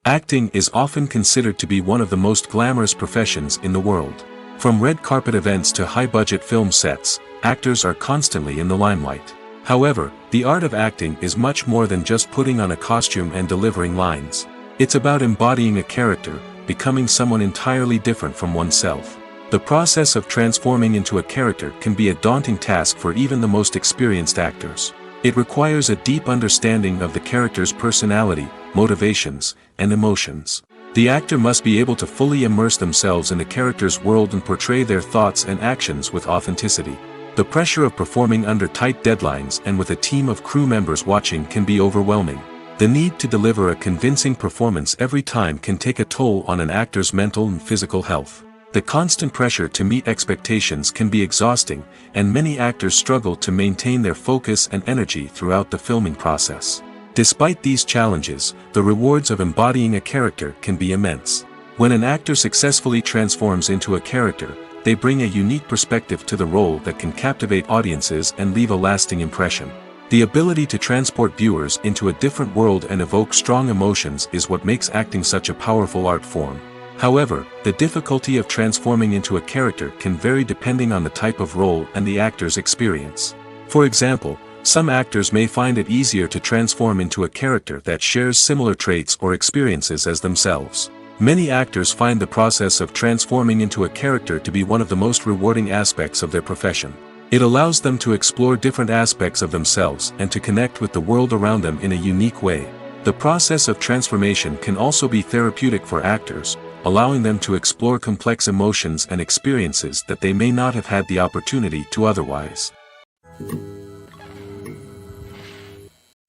Acting is often considered to be one of the most glamorous professions in the world. From red carpet events to high-budget film sets, actors are constantly in the limelight. However, the art of acting is much more than just putting on a costume and delivering lines. It's about embodying a character, becoming someone entirely different from oneself. The process of transforming into a character can be a daunting task for even the most experienced actors. It requires a deep understanding of the character's personality, motivations, and emotions. The actor must be able to fully immerse themselves in the character's world and portray their thoughts and actions with authenticity. The pressure of performing under tight deadlines and with a team of crew members watching can be overwhelming. The need to deliver a convincing performance every time can take a toll on an actor's mental and physical health. The constant pressure to meet expectations can be exhausting, and many actors struggle to maintain their focus and energy throughout the filming process. Despite these challenges, the rewards of embodying a character can be immense. When an actor successfully transforms into a character, they bring a unique perspective to the role that can captivate audiences and leave a lasting impression. The ability to transport viewers into a different world and evoke strong emotions is what makes acting such a powerful art form. However, the difficulty of transforming into a character can vary depending on the type of role and the actor's experience. For example, some actors may find it easier to transform into a character that shares similar traits or experiences as themselves. Many actors find the process of transforming into a character to be one of the most rewarding aspects of their profession. It allows them to explore different aspects of themselves and to connect with the world around them in a unique way. The process of transformation can also be therapeutic for actors, allowing them to explore complex emotions and experiences that they may not have had the opportunity to otherwise.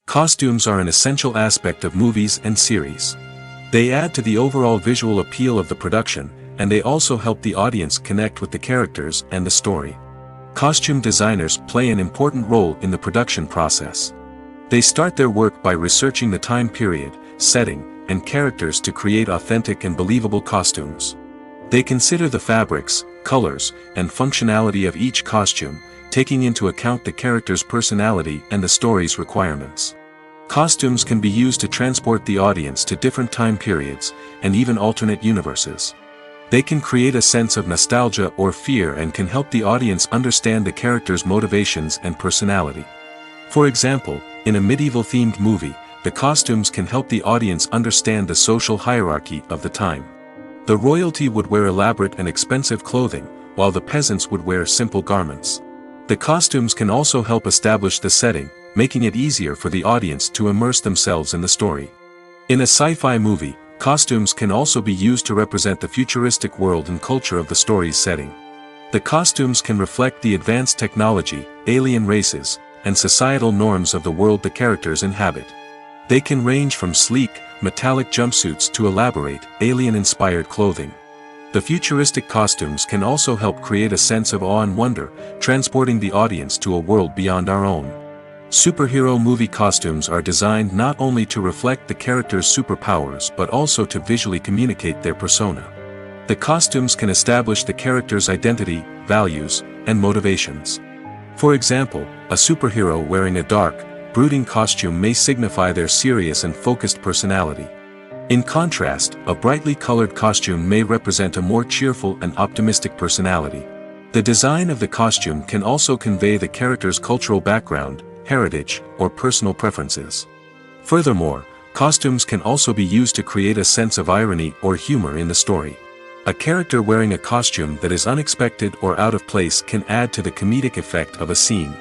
Costumes are an essential aspect of movies and series. They add to the overall visual appeal of the production, and they also help the audience connect with the characters and the story. Costume designers play an important role in the production process. They start their work by researching the time period, setting, and characters to create authentic and believable costumes. They consider the fabrics, colors, and functionality of each costume, taking into account the character's personality and the story's requirements. Costumes can be used to transport the audience to different time periods, and even alternate universes. They can create a sense of nostalgia or fear and can help the audience understand the character's motivations and personality. For example, in a medieval-themed movie, the costumes can help the audience understand the social hierarchy of the time. The royalty would wear elaborate and expensive clothing, while the peasants would wear simple garments. The costumes can also help establish the setting, making it easier for the audience to immerse themselves in the story. In a sci-fi movie, costumes can also be used to represent the futuristic world and culture of the story's setting. The costumes can reflect the advanced technology, alien races, and societal norms of the world the characters inhabit. They can range from sleek, metallic jumpsuits to elaborate, alien-inspired clothing. The futuristic costumes can also help create a sense of awe and wonder, transporting the audience to a world beyond our own. Superhero movie costumes are designed not only to reflect the character's superpowers but also to visually communicate their persona. The costumes can establish the character's identity, values, and motivations. For example, a superhero wearing a dark, brooding costume may signify their serious and focused personality. In contrast, a brightly colored costume may represent a more cheerful and optimistic personality. The design of the costume can also convey the character's cultural background, heritage, or personal preferences. Furthermore, costumes can also be used to create a sense of irony or humor in the story. A character wearing a costume that is unexpected or out of place can add to the comedic effect of a scene.